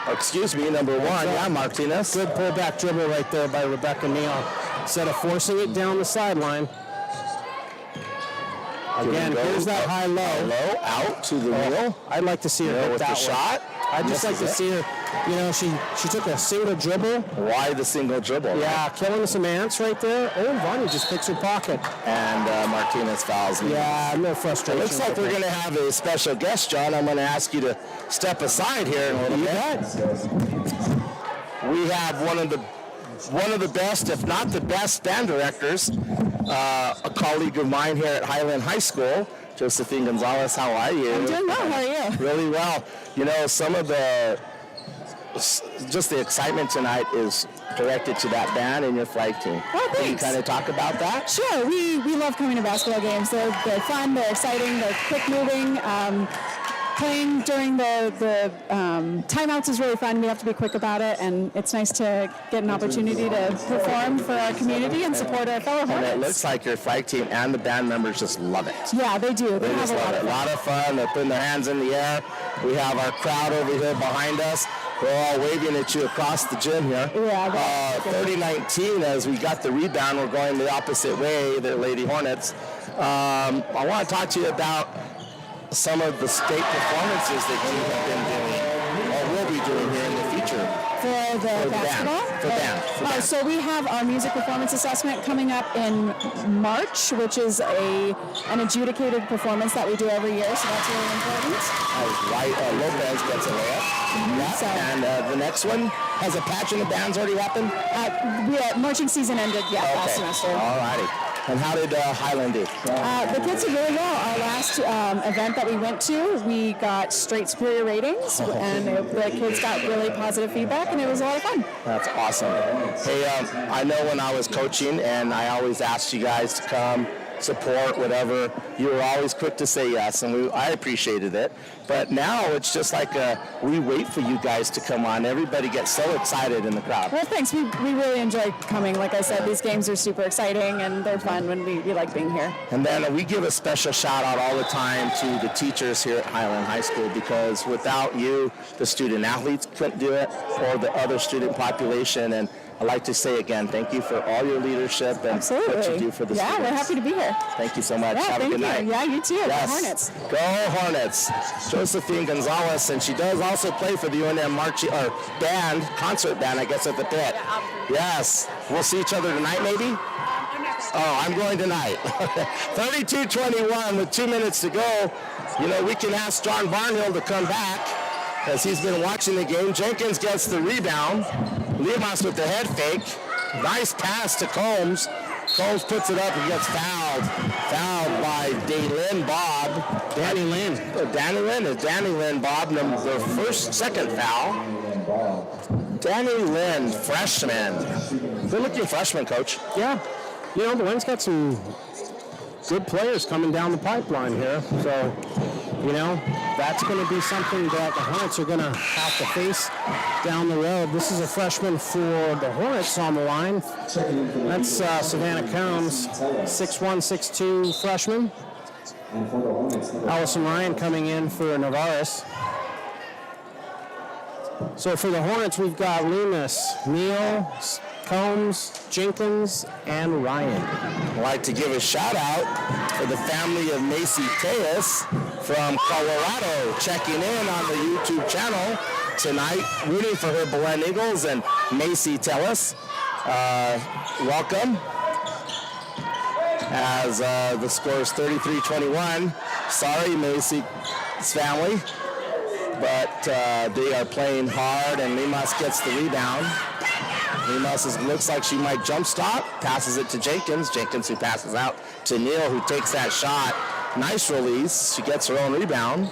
Excuse me, number 1. Yeah, Martinez. Good pullback dribble right there by Rebecca Neal. Instead of forcing it down the sideline. Again, here's that high-low. Low, out to the wheel. I'd like to see her hit with that the shot. I'd just like to see her, you know, she took a single dribble. Why the single dribble? Yeah, killing some ants right there. Oh, Vanya just picks her pocket. And Martinez fouls me. Yeah, no frustration. It looks like we're going to have a special guest, John. I'm going to ask you to step aside here in a little bit. We have one of the best, if not the best, band directors, a colleague of mine here at Highland High School, Josephine Gonzalez, how are you? I'm doing well. How are you? Really well. You know, just the excitement tonight is directed to that band and your flag team. Oh, thanks. Can you kind of talk about that? Sure. We love coming to basketball games. They're fun. They're exciting. They're quick moving. Playing during the timeouts is really fun. We have to be quick about it, and it's nice to get an opportunity to perform for our community and support our fellow Hornets. And it looks like your flag team and the band members just love it. Yeah, they do. They have just a lot love of it. A fun. lot of fun. They're putting their hands in the air. We have our crowd over here behind us. We're all waving at you across the gym here. Yeah. 30-19, as we got the rebound, we're going the opposite way, the Lady Hornets. I want to talk to you about some of the state performances that you have been doing or will be doing here in the future. For the basketball? For band. So we have our music performance assessment coming up in March, which is an adjudicated performance that we do every year, so that's really important. Lopez gets a layup. Yeah. So, and the next one, has a pageant of bands already happened? marching season ended, last semester. All righty. And how did Highland do? The kids did really well. Our last event that we went to, we got straight superior ratings, and the kids got really positive feedback, and it was a lot of fun. That's awesome. Hey, I know when I was coaching, and I always asked you guys to come, support, whatever, you were always quick to say yes, and I appreciated it. But now it's just like we wait for you guys to come on. Everybody gets so excited in the crowd. Well, thanks. We really enjoy coming. Like I said, these games are super exciting, and they're fun when we like being here. And then we give a special shout out all the time to the teachers here at Highland High School, because without you, the student athletes couldn't do it, or the other student population. And I'd like to say again, thank you for all your leadership and what you do for the students. Yeah, we're happy to be here. Thank you so much. Yeah, Have a good night. Yeah, you too. Yes. Go Hornets. Go Hornets. Josephine Gonzalez, and she does also play for the UNM concert band, I guess, at the pit. Yes. We'll see each other tonight, maybe? Oh, I'm going tonight. 32-21 with 2 minutes to go. You know, we can ask John Barnhill to come back, as he's been watching the game. Jenkins gets the rebound. Lemas with the head fake. Nice pass to Combs. Combs puts it up and gets fouled. Fouled by Danny Lynn, Bob, second foul. Danny Lynn, freshman. Good looking freshman, coach. Yeah. You know, Belen's got some good players coming down the pipeline here. So, you know, that's going to be something that the Hornets are going to have to face down the road. This is a freshman for the Hornets on the line. That's Savannah Combs, 6'1", 6'2", freshman. Allison Ryan coming in for Navarez. So for the Hornets, we've got Loomis, Neal, Combs, Jenkins, and Ryan. I'd like to give a shout out for the family of Macy Tejas from Colorado, checking in on the YouTube channel tonight, rooting for her Belen Eagles. And Macy Tejas, welcome. As the score is 33-21. Sorry, Macy's family, but they are playing hard, and Lemas gets the rebound. Lemas looks like she might jump stop, passes it to Jenkins. Jenkins, who passes out to Neal, who takes that shot. Nice release. She gets her own rebound.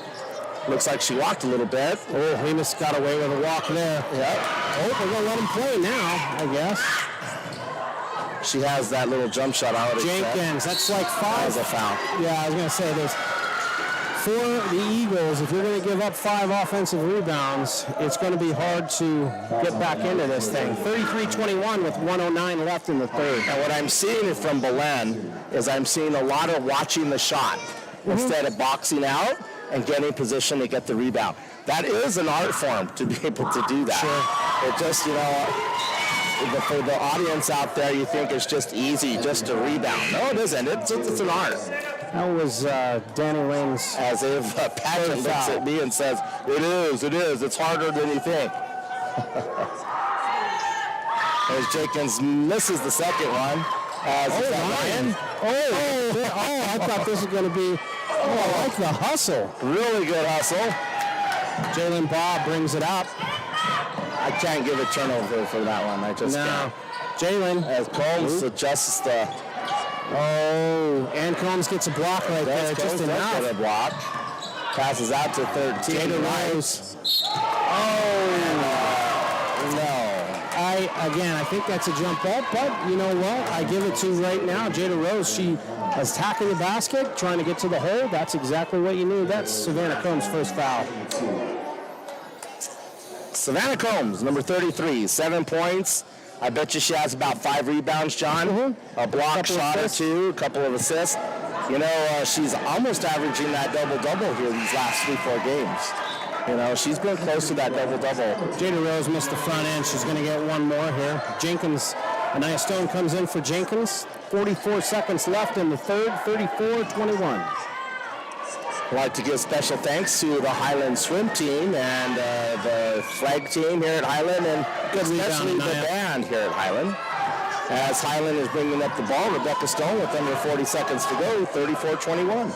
Looks like she walked a little bit. Oh, Lemas got away with a walk there. Yep. Oh, we're going to let him play now, I guess. She has that little jump shot out of Jenkins, that's like 5. That was a foul. Yeah, I was going to say this. For the Eagles, if you're going to give up 5 offensive rebounds, it's going to be hard to get back into this thing. 33-21 with 1:09 left in the third. And what I'm seeing from Belen is I'm seeing a lot of watching the shot instead of boxing out and getting position to get the rebound. That is an art form to be able to do that. Sure. It just, you know, for the audience out there, you think it's just easy just to rebound. No, it isn't. It's an art. That was Danny Lynn's. As if Patrick looks at me and says, it is. It's harder than you think. As Jenkins misses the second one. Ryan. I thought this was going to be, I like the hustle. Really good hustle. Jalen Bob brings it up. I can't give a turnover for that one. I just can't. Jalen. As Combs adjusts the Oh, and Combs gets a block right there, just enough. Get a block. Passes out to 13. Jada Rose. No. I think that's a jump ball, but you know what? I give it to right now. Jada Rose, she is attacking the basket, trying to get to the hole. That's exactly what you need. That's Savannah Combs' first foul. Savannah Combs, number 33, 7 points. I bet you she has about 5 rebounds, John. Mm-hmm. A block shot or 2, a couple of assists. You know, she's almost averaging that double-double here these last 3-4 games. You know, she's been close to that double-double. Jada Rose missed the front end. She's going to get one more here. Jenkins, Anaya Stone comes in for Jenkins. 44 seconds left in the third, 34-21. I'd like to give special thanks to the Highland swim team and the flag team here at Highland, and especially the band here at Highland. As Highland is bringing up the ball, Rebecca Stone with under 40 seconds to go, 34-21.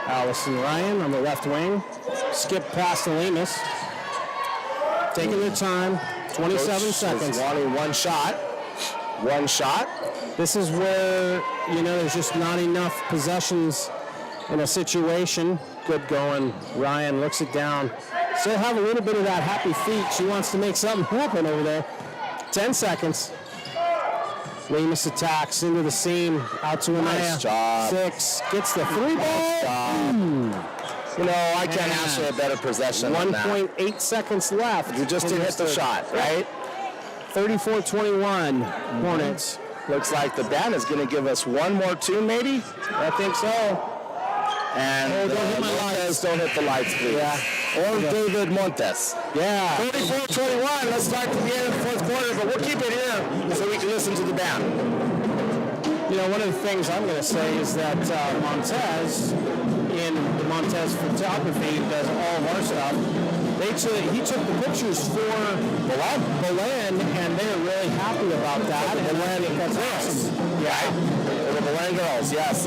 Allison Ryan on the left wing. Skip past Lemus. Taking their time. 27 seconds. Wanting one shot. One shot. This is where, you know, there's just not enough possessions in a situation. Good going. Ryan looks it down. Still have a little bit of that happy feet. She wants to make something happen over there. 10 seconds. Lemus attacks into the seam. Out to Anaya. Nice job. 6. Gets the 3 ball. You know, I can't ask for a better possession than that. 1.8 seconds left. You just didn't hit the shot, right? 34-21. Hornets. Looks like the band is going to give us one more tune, maybe? I think so. And don't hit my Montes, don't hit the lights, please. Yeah. Or David Montes. Yeah. 34-21. Let's start to the end of the fourth quarter, but we'll keep it here so we can listen to the band. You know, one of the things I'm going to say is that Montez, in the Montez photography, does all of our stuff. He took the pictures for Belen, and they're really happy about that. And I think that's awesome. Yeah, the Belen girls, yes.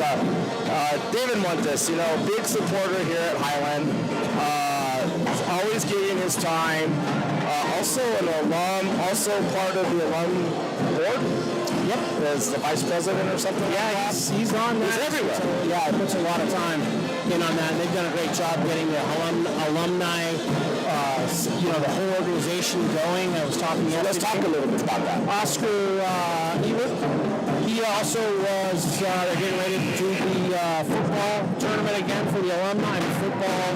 David Montes, you know, big supporter here at Highland. Always giving his time. Also an alum, also part of the alum board. Yep. As the vice president or something. Yeah, he's on that. He's everywhere. So, yeah, he puts a lot of time in on that. And they've done a great job getting the alumni, the whole organization going. I was talking yesterday. Let's talk a little bit about that. Oscar Ewert, he also was getting ready to do the football tournament again for the alumni, football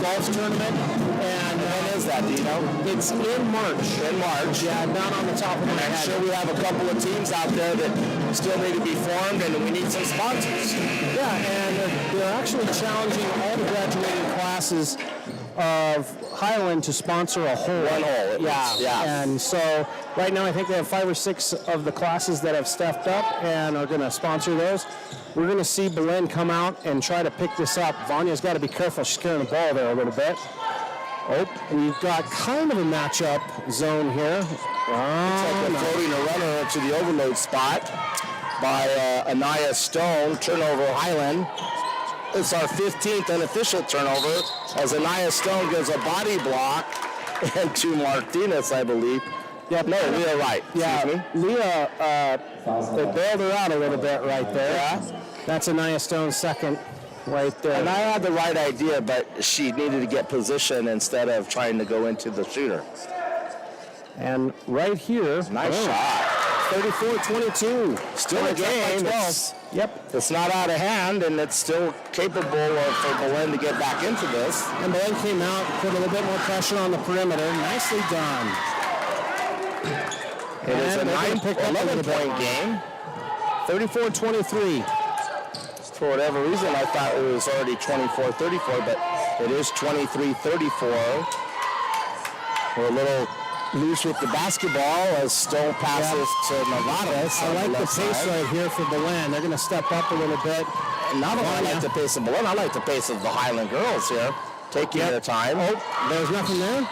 golf tournament. And when is that, do you know? It's in March. In March. Yeah, not on the top of my head. I'm sure we have a couple of teams out there that still need to be formed, and we need some sponsors. Yeah, and they're actually challenging all the graduating classes of Highland to sponsor a hole. One hole. Yeah. And so right now I think they have 5 or 6 of the classes that have stepped up and are going to sponsor those. We're going to see Belen come out and try to pick this up. Vanya's got to be careful. She's carrying the ball there a little bit. Oh, we've got kind of a matchup zone here. Looks like they're floating a runner to the overload spot by Anaya Stone. Turnover Highland. It's our 15th unofficial turnover as Anaya Stone gives a body block and to Martinez, I believe. Yeah, no, Leah Wright. Yeah, Leah, they bailed her out a little bit right there. Yeah. That's Anaya Stone's second right there. And I had the right idea, but she needed to get position instead of trying to go into the shooter. And right here, nice shot. 34-22. Still a game. It's not out of hand, and it's still capable for Belen to get back into this. And Belen came out, put a little bit more pressure on the perimeter. Nicely done. It is a 11-point game. 34-23. For whatever reason, I thought it was already 24-34, but it is 23-34. We're a little loose with the basketball as Stone passes to Nevada. I like the pace right here for Belen. They're going to step up a little bit. And not only I like the pace of Belen, I like the pace of the Highland girls here, taking their time. Oh, there's nothing there.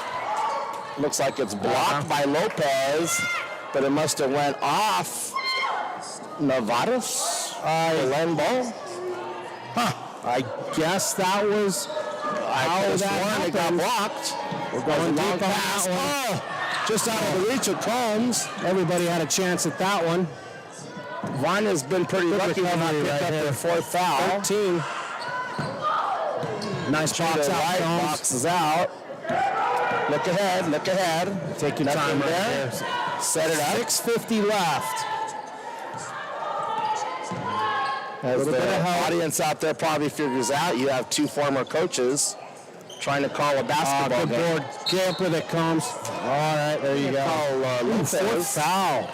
Looks like it's blocked by Lopez, but it must have went off Nevada's Belen ball. I guess that was how that happened. It got blocked. We're going deep on that one. Just out of the reach of Combs. Everybody had a chance at that one. Vanya's been pretty lucky to not recovery pick right up here. their fourth foul. 13. Nice box Jada out. Wright Combs. boxes out. Look ahead, look ahead. Take your Nothing time right there. there. Set it up. 6:50 left. As Little bit of the help. audience out there probably figures out, you have two former coaches trying to call a basketball Good game. board. Get up with it, Combs. All right, there you go. Call, Fourth Lopez. foul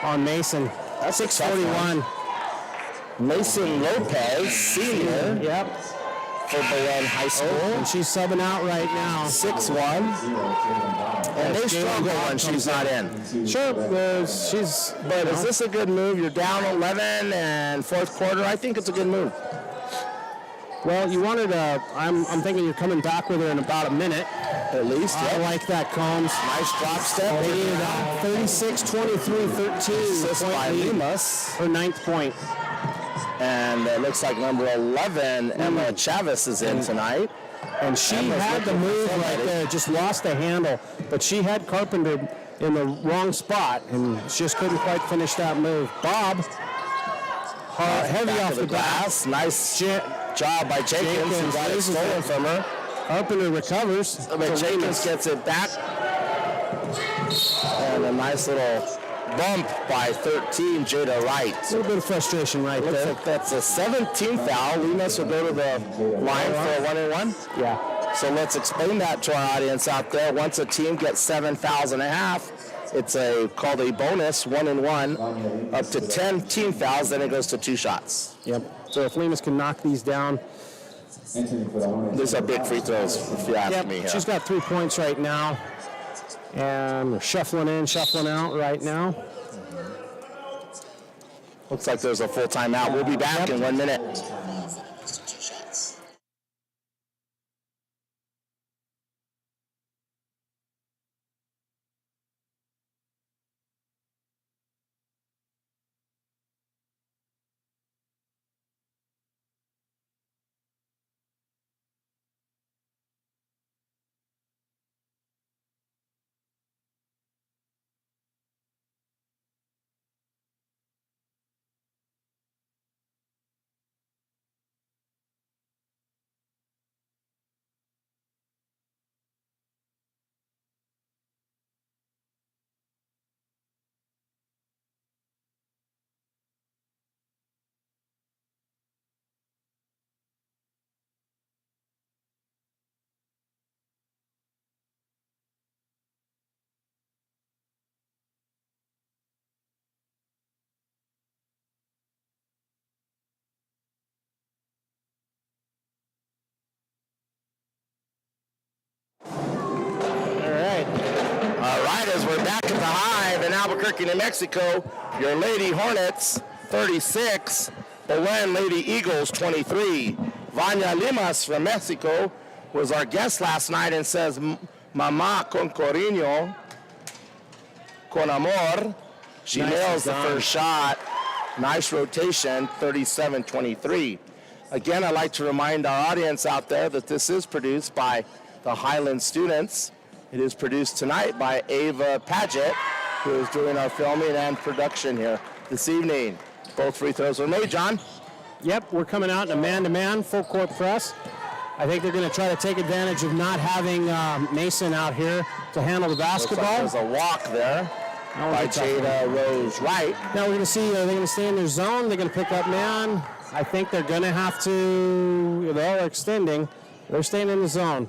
on Mason. That's a tough 6:41. Mason Lopez, senior Yep. for Belen High School. And she's subbing out right now. 6'1". And they struggle when she's not in. Sure, she's. But is this a good move? You're down 11 and fourth quarter. I think it's a good move. Well, you wanted to. I'm thinking you're coming back with her in about a minute. At least, I like that, Combs. Nice drop step. They needed 36, 23, 13. Assist by Point lead. Limas. Her 9th point. And it looks like number 11, Emma Chavez, is in tonight. And she Emma's had the looking for move right somebody. there, just lost the handle. But she had Carpenter in the wrong spot and she just couldn't quite finish that move. Bob, heavy Back off of the glass. glass. Nice job by Jenkins, who got it raises stolen it. from her. Carpenter recovers. But Jenkins gets it back. And a nice little bump by 13, Jada Wright. A little bit of frustration right Looks there. like that's a 17th foul. Limas will go to the line for a 1-and-1. Yeah. So let's explain that to our audience out there. Once a team gets 7 fouls and a half, it's called a bonus 1-and-1. Up to 10 team fouls, then it goes to 2 shots. Yep. So if Limas can knock these down. These are big free throws, if you ask me here. She's got 3 points right now. And we're shuffling in, shuffling out right now. Looks like there's a full timeout. We'll be back in 1 minute. All right, as we're back at the Hive in Albuquerque, New Mexico, your Lady Hornets, 36, Belen Lady Eagles, 23. Vanya Limas from Mexico was our guest last night and says, Mama con cariño, con amor. She nails the first shot. Nice rotation, 37-23. Again, I'd like to remind our audience out there that this is produced by the Highland students. It is produced tonight by Ava Paget, who is doing our filming and production here this evening. Both free throws were made, John. Yep, we're coming out in a man-to-man full court press. I think they're going to try to take advantage of not having Mason out here to handle the Looks like basketball. there's a walk there by Jada Rose Wright. Now we're going to see, are they going to stay in their zone? They're going to pick up man. I think they're going to have to, they're extending. They're staying in the zone.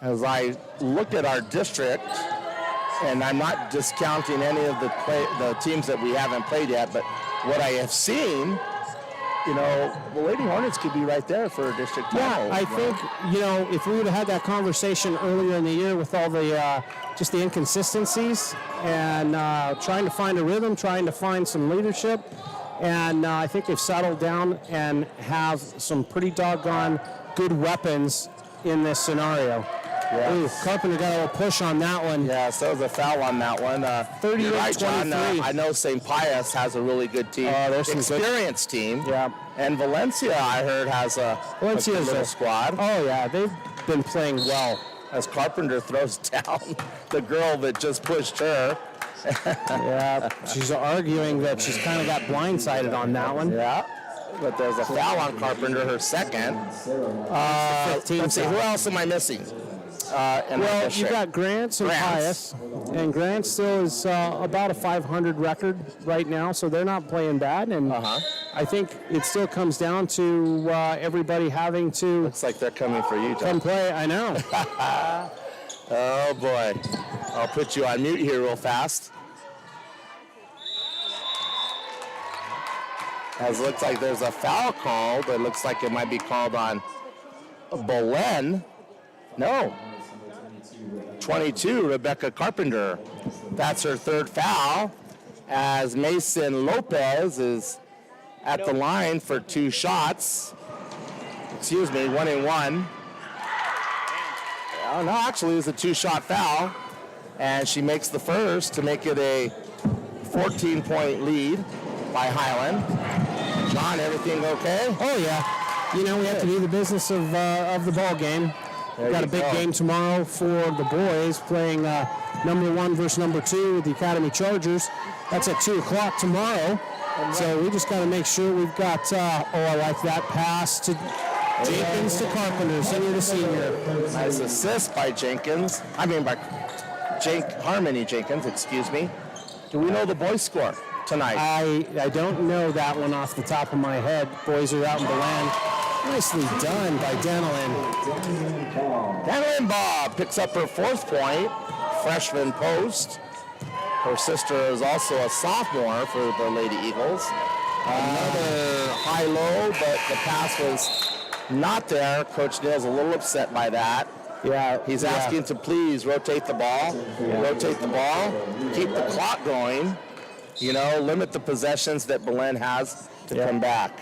As I look at our district, and I'm not discounting any of the teams that we haven't played yet, but what I have seen, the Lady Hornets could be right there for a district title. Yeah, I think, if we would have had that conversation earlier in the year with all the, just the inconsistencies and trying to find a rhythm, trying to find some leadership, and I think they've settled down and have some pretty doggone good weapons in this scenario. Yeah. Ooh, Carpenter got a little push on that one. Yeah, so there's a foul on that one. 38-23. You're right, John. I know St. Pius has a really good team. There's some experienced team. Yeah. And Valencia, I heard, has a good little squad. Oh, yeah, they've been playing well. As Carpenter throws down the girl that just pushed her. Yeah, she's arguing that she's kind of got blindsided on that one. Yeah. But there's a foul on Carpenter, her second. Let's see, who else am I missing? Well, you got Grants and Pius, and Grant still is about a 500 record right now, so they're not playing bad. And I think it still comes down to everybody having to. Looks like they're coming for you, John. Come play. I know. Oh boy, I'll put you on mute here real fast. As it looks like there's a foul called. It looks like it might be called on Belen. No. 22, Rebecca Carpenter. That's her third foul, as Mason Lopez is at the line for 2 shots. Excuse me, 1 and 1. Oh, no, actually, it's a 2-shot foul, and she makes the first to make it a 14-point lead by Highland. John, everything okay? Oh, yeah. You know, we have to do the business of the ball game. We've got a big game tomorrow for the boys, playing number 1 versus number 2 with the Academy Chargers. That's at 2 o'clock tomorrow. So we just got to make sure we've got, I like that pass to Jenkins to Carpenter, senior to senior. Nice assist by Jenkins. Harmony Jenkins, excuse me. Do we know the boys' score tonight? I don't know that one off the top of my head. Boys are out in Belen. Nicely done by Danilin. Danilin Bob picks up her 4th point, freshman post. Her sister is also a sophomore for the Lady Eagles. Another high-low, but the pass was not there. Coach Neal's a little upset by that. Yeah, He's asking to please rotate the ball, keep the clock going, limit the possessions that Belen has to come back.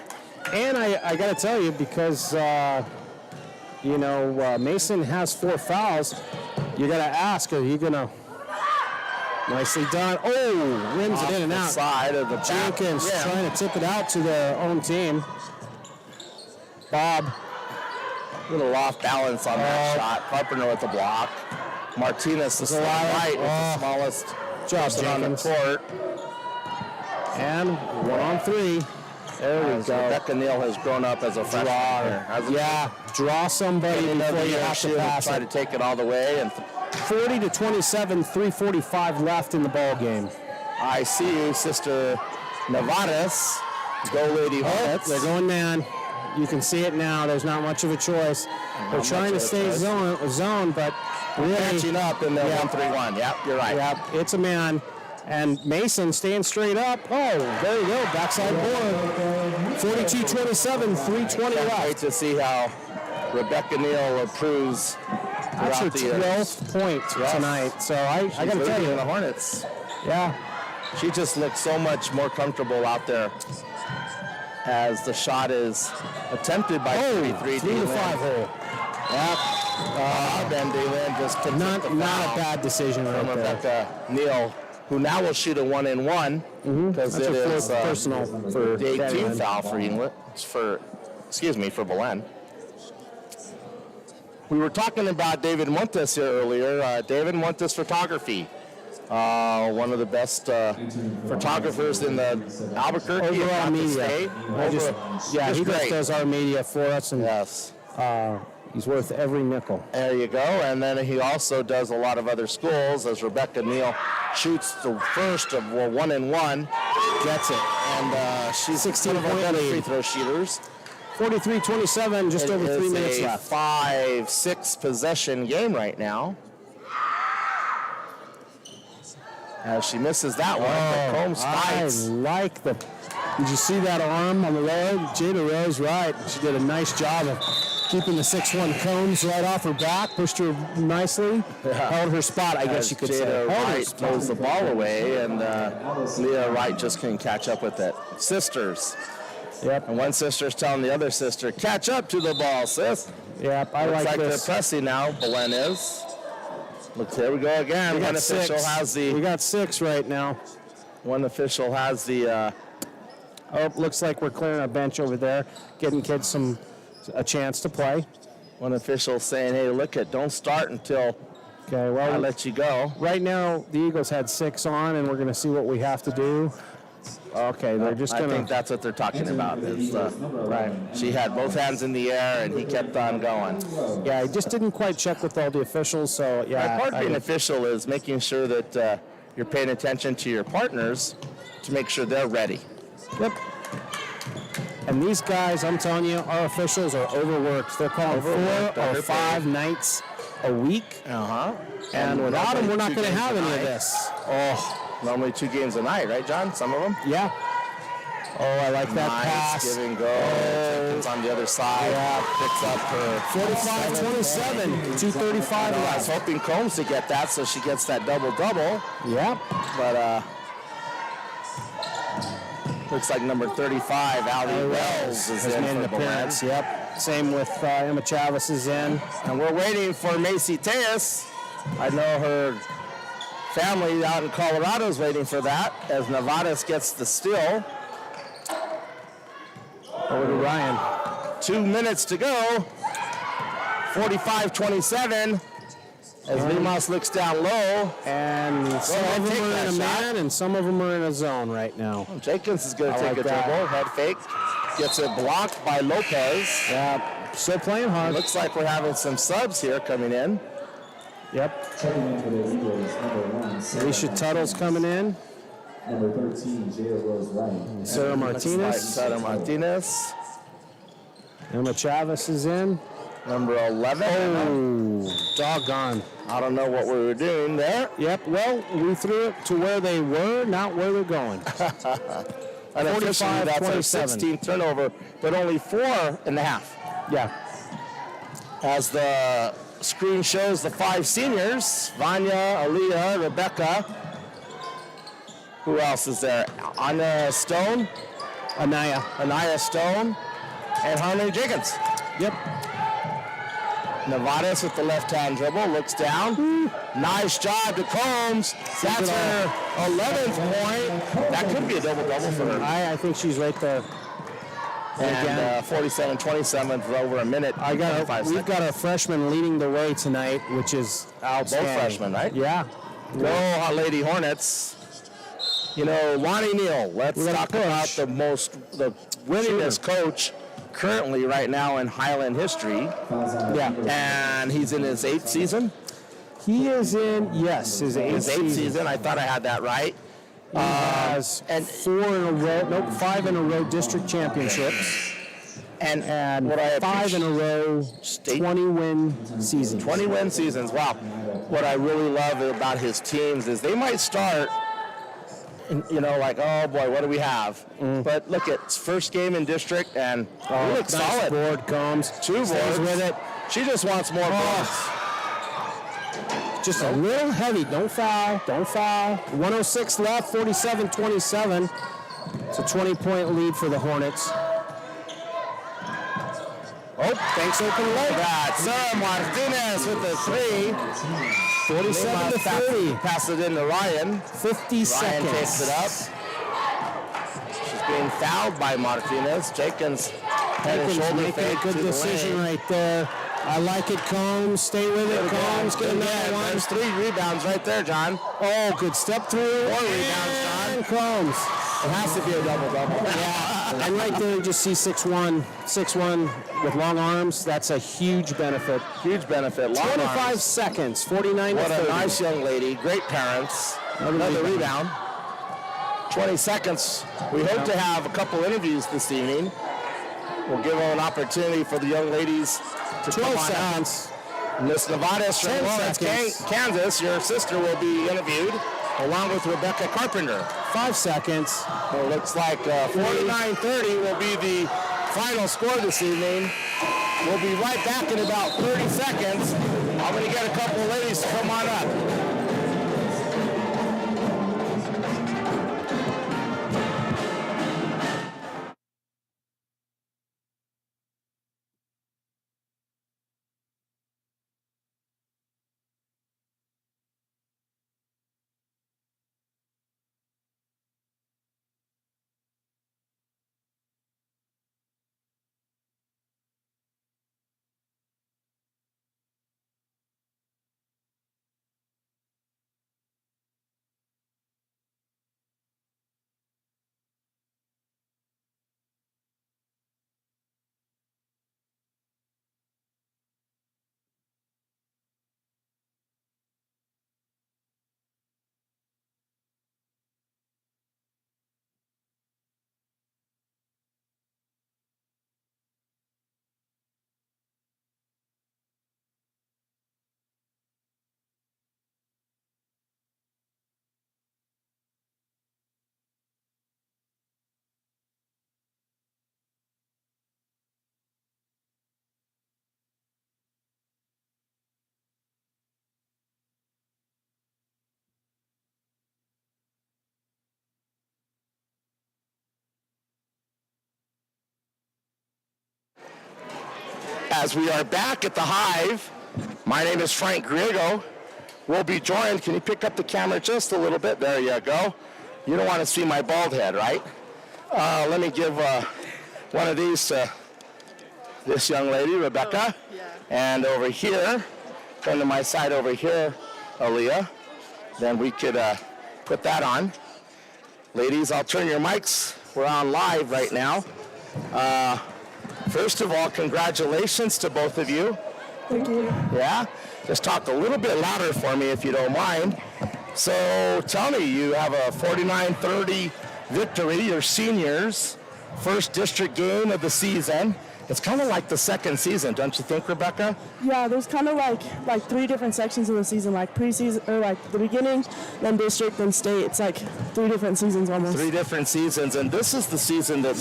And I got to tell you, because, Mason has 4 fouls, you got to ask, are you going to... Nicely done. Oh, rims it in and out. Side of the Jenkins trying to tip it out to their own team. Bob. Little off balance on that shot. Carpenter with the block. Martinez the right with the smallest person on the court. And 1 on 3. There we go. Rebecca Neal has grown up as a freshman. Draw somebody before you have to pass try to take it all the way. And 40-27, 3:45 left in the ball game. I see you, Sister Nevares. Go Lady Hornets. They're going man. You can see it now. There's not much of a choice. They're trying to stay zone, but really catching up in the 1-3-1. Yep, you're right. Yep, it's a man. And Mason staying straight up. Oh, there you go. Backside board. 42-27, 3:20 left. Wait to see how Rebecca Neal improves. That's her 12th point tonight. So I got to tell you, the Hornets. Yeah, she just looks so much more comfortable out there as the shot is attempted by 33 3 to 5 hole. Yep. Ben DeLynn just picked up the foul. Not a bad decision right there. Rebecca Neal, who now will shoot a 1-and-1 because it is personal for day 2 foul for England. For Belen. We were talking about David Montes here earlier. David Montes Photography, one of the best photographers in the Albuquerque overall media. State. He just does our media for us, and yes, he's worth every nickel. There you go. And then he also does a lot of other schools. As Rebecca Neal shoots the first of 1-and-1, gets it, and she's 16 one of our better free throw shooters. 43-27, just over 3 minutes left. 5-6 possession game right now. As she misses that one, Combs fights. I like the... Did you see that arm on the road? Jada Rose, right. She did a nice job of keeping the 6'1" Combs right off her back, pushed her nicely, held her spot, I guess you could say. Jada Wright throws the ball away, and Leah Wright just couldn't catch up with it. Sisters. Yep. And one sister's telling the other sister, catch up to the ball, sis. Yep, I Looks like they're this. pressing now, Belen is. Look, here we go again. One official has the... We got 6 right now. One official has the... looks like we're clearing a bench over there, getting kids a chance to play. One official saying, hey, don't start until Okay, well, I'll let you go. right now the Eagles had 6 on, and we're going to see what we have to do. Okay, they're just going I to... think that's what they're talking about. Is, Right. she had both hands in the air, and he kept on going. Yeah, I just didn't quite check with all the officials, so yeah. Part of being official is making sure that you're paying attention to your partners to make sure they're ready. Yep. And these guys, I'm telling you, our officials are overworked. They're calling 4 or 5 nights a week. Uh-huh. And without them, we're not going to have any of night. this. Oh, normally 2 games a night, right, John? Some of them? Yeah. Oh, I like that Nice, pass. give and go. Jenkins on the other side. Yeah. Picks up her 45-27, 2:35 I was left. hoping Combs to get that so she gets that double-double. Yep. But looks like number 35, Allie Wells, is has in made an for Belen. appearance. Yep. Same with Emma Chavez is in. And we're waiting for Macy Tejas. I know her family out in Colorado is waiting for that as Nevadas gets the steal. Over to Ryan. 2 minutes to go. 45-27 as Limas looks down low. And some of them take are that in a shot. man, and some of them are in a zone right now. Jenkins is going to I take like a that. dribble, head fake, gets it blocked by Lopez. Yeah. Still playing hard. Looks like we're having some subs here coming in. Yep. Checking in for the Eagles, number 1, Alicia Tuttle's coming in. number 13, Jada Rose Wright. Sarah Looks like Martinez. Sara Martinez. Emma Chavez is in. Number 11. Oh, doggone. I don't know what we were doing there. Yep, well, we threw it to where they were, not where they're going. Unofficially, that's our 45-27. 16th turnover, but only 4.5. Yeah. As the screen shows the 5 seniors, Vanya, Aaliyah, Rebecca. Who else is there? Anna Stone, Anaya Stone, and Harmony Jenkins. Yep. Nevadas with the left-hand dribble, looks down. Nice job to Combs. That's her 11th point. That could be a double-double for her. I think she's right there. And 47-27 for over a minute. We've got our freshman leading the way tonight, which is outstanding. Both freshmen, right? Yeah. Go Lady Hornets. You know, Lonnie Neal, let's We're gonna talk push. about the winningest coach currently right now in Highland history. Yeah. And he's in his 8th season. He is in, yes, his 8th season. I thought I had that right. He has 5 in a row district championships. And what I 5 in a row State- 20-win seasons. 20-win seasons. Wow. What I really love about his teams is they might start, you know, like, oh boy, what do we have? But look, it's first game in district, and he looks nice solid. board comes. 2 Stays boards. with it. She just wants more boards. Just a little heavy. Don't foul. 106 left, 47-27. It's a 20-point lead for the Hornets. Oh, thanks open late. That Sarah Martinez with the 3. 47-30. Pass it in to Ryan. 50 Ryan seconds. takes it up. She's being fouled by Martinez. Jenkins head and Jenkins shoulder making fake a good to the decision lane. right there. I like it, Combs. Stay with it, Combs. Get another one. There's 3 rebounds right there, John. Oh, good step through. 4 rebounds, John. And Combs. It has to be a double-double. Yeah. And right there, you just see 6'1", with long arms. That's a huge benefit. Huge benefit. Long 25 arms. seconds, 49 What to a 30. nice young lady. Great parents. Another rebound. 20 seconds. We hope to have a couple interviews this evening. We'll give them an opportunity for the young ladies to 12 come on out. seconds. Miss Nevadas from 10 Lawrence, seconds. Kansas, your sister will be interviewed along with Rebecca Carpenter. 5 seconds. Well, it looks like 49-30 will be the final score this evening. We'll be right back in about 30 seconds. I'm going to get a couple of ladies to come on up. as we are back at the Hive. My name is Frank Griego. We'll be joined. Can you pick up the camera just a little bit? There you go. You don't want to see my bald head, right? Let me give one of these to this young lady, Rebecca. Oh, yeah. And over here, come to my side over here, Aaliyah. Then we could put that on. Ladies, I'll turn your mics. We're on live right now. First of all, congratulations to both of you. Thank you. Yeah? Just talk a little bit louder for me if you don't mind. So tell me, you have a 49-30 victory, your seniors, first district game of the season. It's kind of like the second season, don't you think, Rebecca? Yeah, there's kind of like 3 different sections of the season, like preseason, or like the beginning, then district, then state. It's like 3 different seasons almost. 3 different seasons, and this is the season that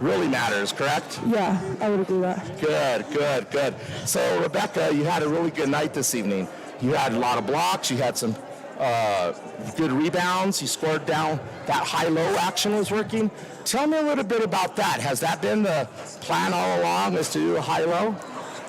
really matters, correct? Yeah, I would agree with that. Good. So, Rebecca, you had a really good night this evening. You had a lot of blocks. You had some good rebounds. You scored down. That high-low action was working. Tell me a little bit about that. Has that been the plan all along, is to do a high-low?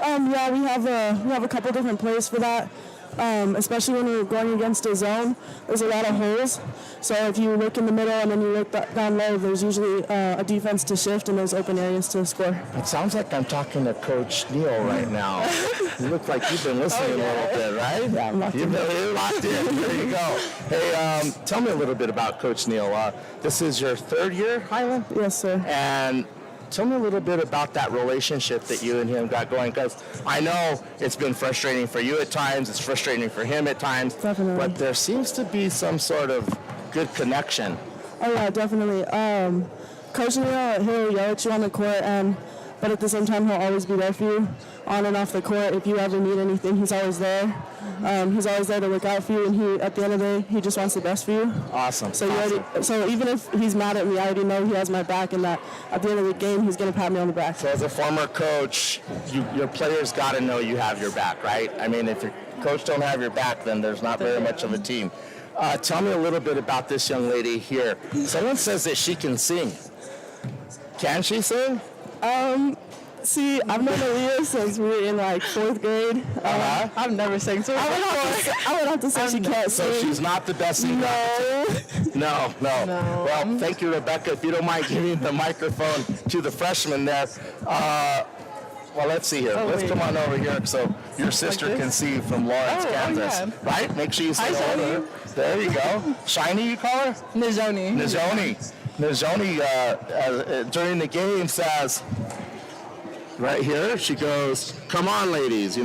Yeah, we have a couple different plays for that. Especially when we're going against a zone, there's a lot of holes. So if you look in the middle and then you look down low, there's usually a defense to shift in those open areas to score. It sounds like I'm talking to Coach Neal right now. You look like you've been listening a little bit, right? Yeah, I'm locked in. You're locked in. There you go. Hey, tell me a little bit about Coach Neal. This is your 3rd year, Highland? Yes, sir. And tell me a little bit about that relationship that you and him got going, because I know it's been frustrating for you at times, it's frustrating for him at times, Definitely. but there seems to be some sort of good connection. Oh yeah, definitely. Coach Neal, he'll yell at you on the court, but at the same time, he'll always be there for you on and off the court. If you ever need anything, he's always there. He's always there to look out for you, and at the end of the day, he just wants the best for you. Awesome. So so even if he's mad at me, I already know he has my back, and that at the end of the game, he's going to pat me on the back. So as a former coach, your players got to know you have your back, right? I mean, if your coach don't have your back, then there's not very much of a team. Tell me a little bit about this young lady here. Someone says that she can sing. Can she sing? See, I've known Aaliyah since we were in like 4th grade. I've never sang, so I would have to say she can't So sing. she's not the best singer. No. Well, thank you, Rebecca. If you don't mind giving the microphone to the freshman there. Well, let's see here. Let's come on over here so your sister can see from Lawrence, Kansas. yeah. Right? Make sure you say Hi, hello to her. There you go. Shiny, you call her? Nizoni. Nizoni, during the game says, right here, she goes, "Come on, ladies,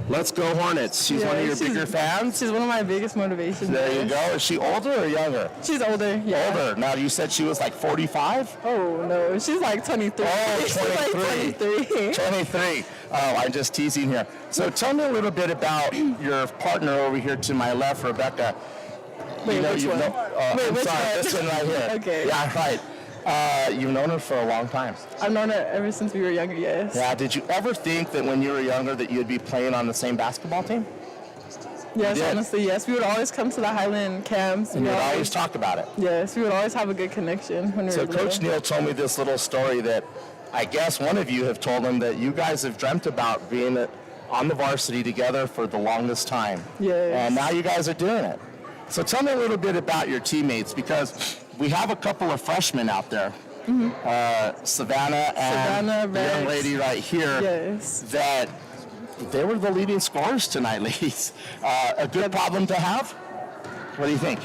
let's go Hornets." She's one of your bigger fans? She's one of my biggest motivations. There you go. Is she older or younger? She's older. Yeah. Older. Now, you said she was like 45? Oh no, she's like 23. Oh, She's like 23. 23. Oh, I'm just teasing here. So tell me a little bit about your partner over here to my left, Rebecca. Wait, which one? I'm which sorry, one? this one right here. Okay. Yeah, right. You've known her for a long time. I've known her ever since we were younger, yes. Yeah, did you ever think that when you were younger that you'd be playing on the same basketball team? Yes, did? honestly, yes. We would always come to the Highland camps. And you'd always talk about it. Yes, we would always have a good connection when we So were Coach little. Neal told me this little story that I guess one of you have told him that you guys have dreamt about being on the varsity together for the longest time. Yes. And now you guys are doing it. So tell me a little bit about your teammates, because we have a couple of freshmen out there. Savannah and the young Rex. lady right here. Yes. That they were the leading scorers tonight, ladies. A good problem to have? What do you think?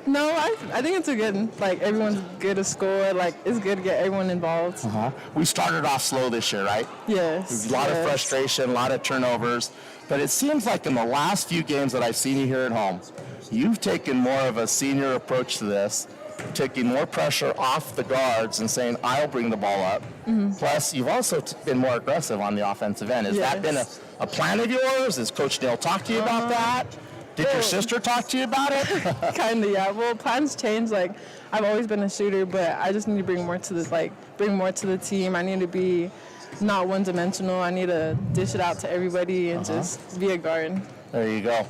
No, I think it's a good, everyone's good to score. It's good to get everyone involved. We started off slow this year, right? Yes. A lot of yes. frustration, a lot of turnovers. But it seems like in the last few games that I've seen you here at home, you've taken more of a senior approach to this, taking more pressure off the guards and saying, I'll bring the ball up. Plus, you've also been more aggressive on the offensive end. Has that been a plan of yours? Has Coach Neal talked to you about that? Did your sister talk to you about it? Kind of, yeah. Well, plans change. I've always been a shooter, but I just need to bring more to the team. I need to be not one-dimensional. I need to dish it out to everybody and just be a guard. There you go.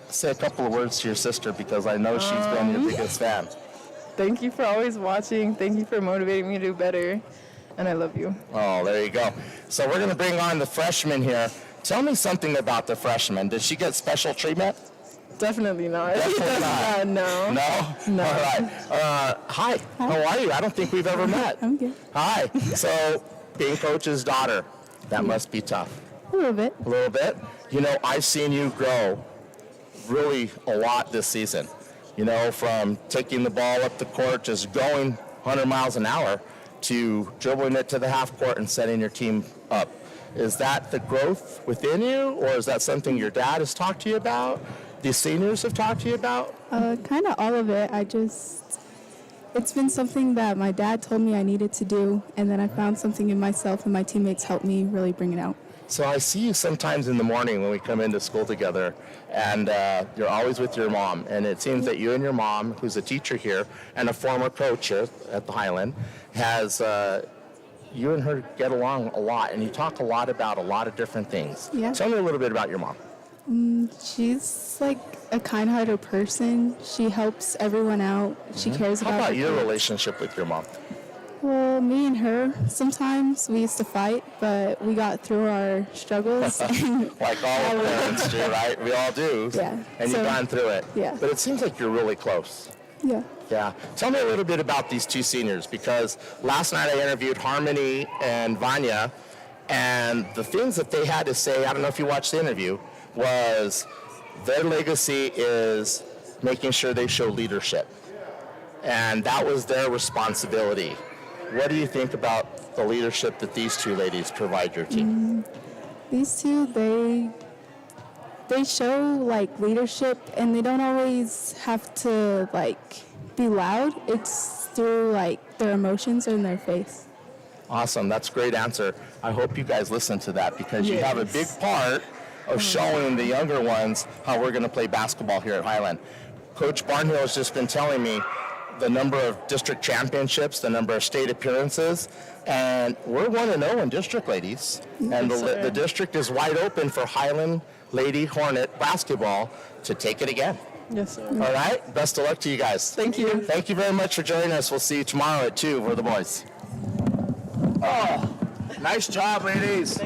Say a couple of words to your sister, because I know she's been your biggest fan. Thank you for always watching. Thank you for motivating me to do better. and I love you. Oh, there you go. So we're going to bring on the freshman here. Tell me something about the freshman. Did she get special treatment? Definitely not. Definitely not. No. No? No. All right. Hi. How are you? I don't think we've ever met. I'm good. Hi. So, being coach's daughter, that must be tough. A little bit. A little bit. You know, I've seen you grow really a lot this season. You know, from taking the ball up the court, just going 100 miles an hour, to dribbling it to the half court and setting your team up. Is that the growth within you, or is that something your dad has talked to you about? The seniors have talked to you about? Kind of all of it. It's been something that my dad told me I needed to do, and then I found something in myself, and my teammates helped me really bring it out. So I see you sometimes in the morning when we come into school together, and you're always with your mom. And it seems that you and your mom, who's a teacher here and a former coach here at the Highland, has you and her get along a lot, and you talk a lot about a lot of different things. Yeah. Tell me a little bit about your mom. She's like a kind-hearted person. She helps everyone out. She cares How about about the your kids. relationship with your mom? Well, me and her, sometimes we used to fight, but we got through our struggles. And Like all of parents do, right? We all do. Yeah. And you've So- gone through it. Yeah. But it seems like you're really close. yeah. Yeah. Tell me a little bit about these two seniors, because last night I interviewed Harmony and Vanya, and the things that they had to say, I don't know if you watched the interview, was their legacy is making sure they show leadership. And that was their responsibility. What do you think about the leadership that these two ladies provide your team? These two, they show like leadership, and they don't always have to like be loud. It's through like their emotions in their face. Awesome. That's a great answer. I hope you guys listen to that, because you have a big part of showing the younger ones how we're going to play basketball here at Highland. Coach Barnhill has just been telling me the number of district championships, the number of state appearances, and we're 1-0 in district, ladies. And the district is wide open for Highland Lady Hornet basketball to take it again. Yes, sir. All right? Best of luck to you guys. Thank you. Thank you very much for joining us. We'll see you tomorrow at 2 for the boys. Oh, nice job, ladies.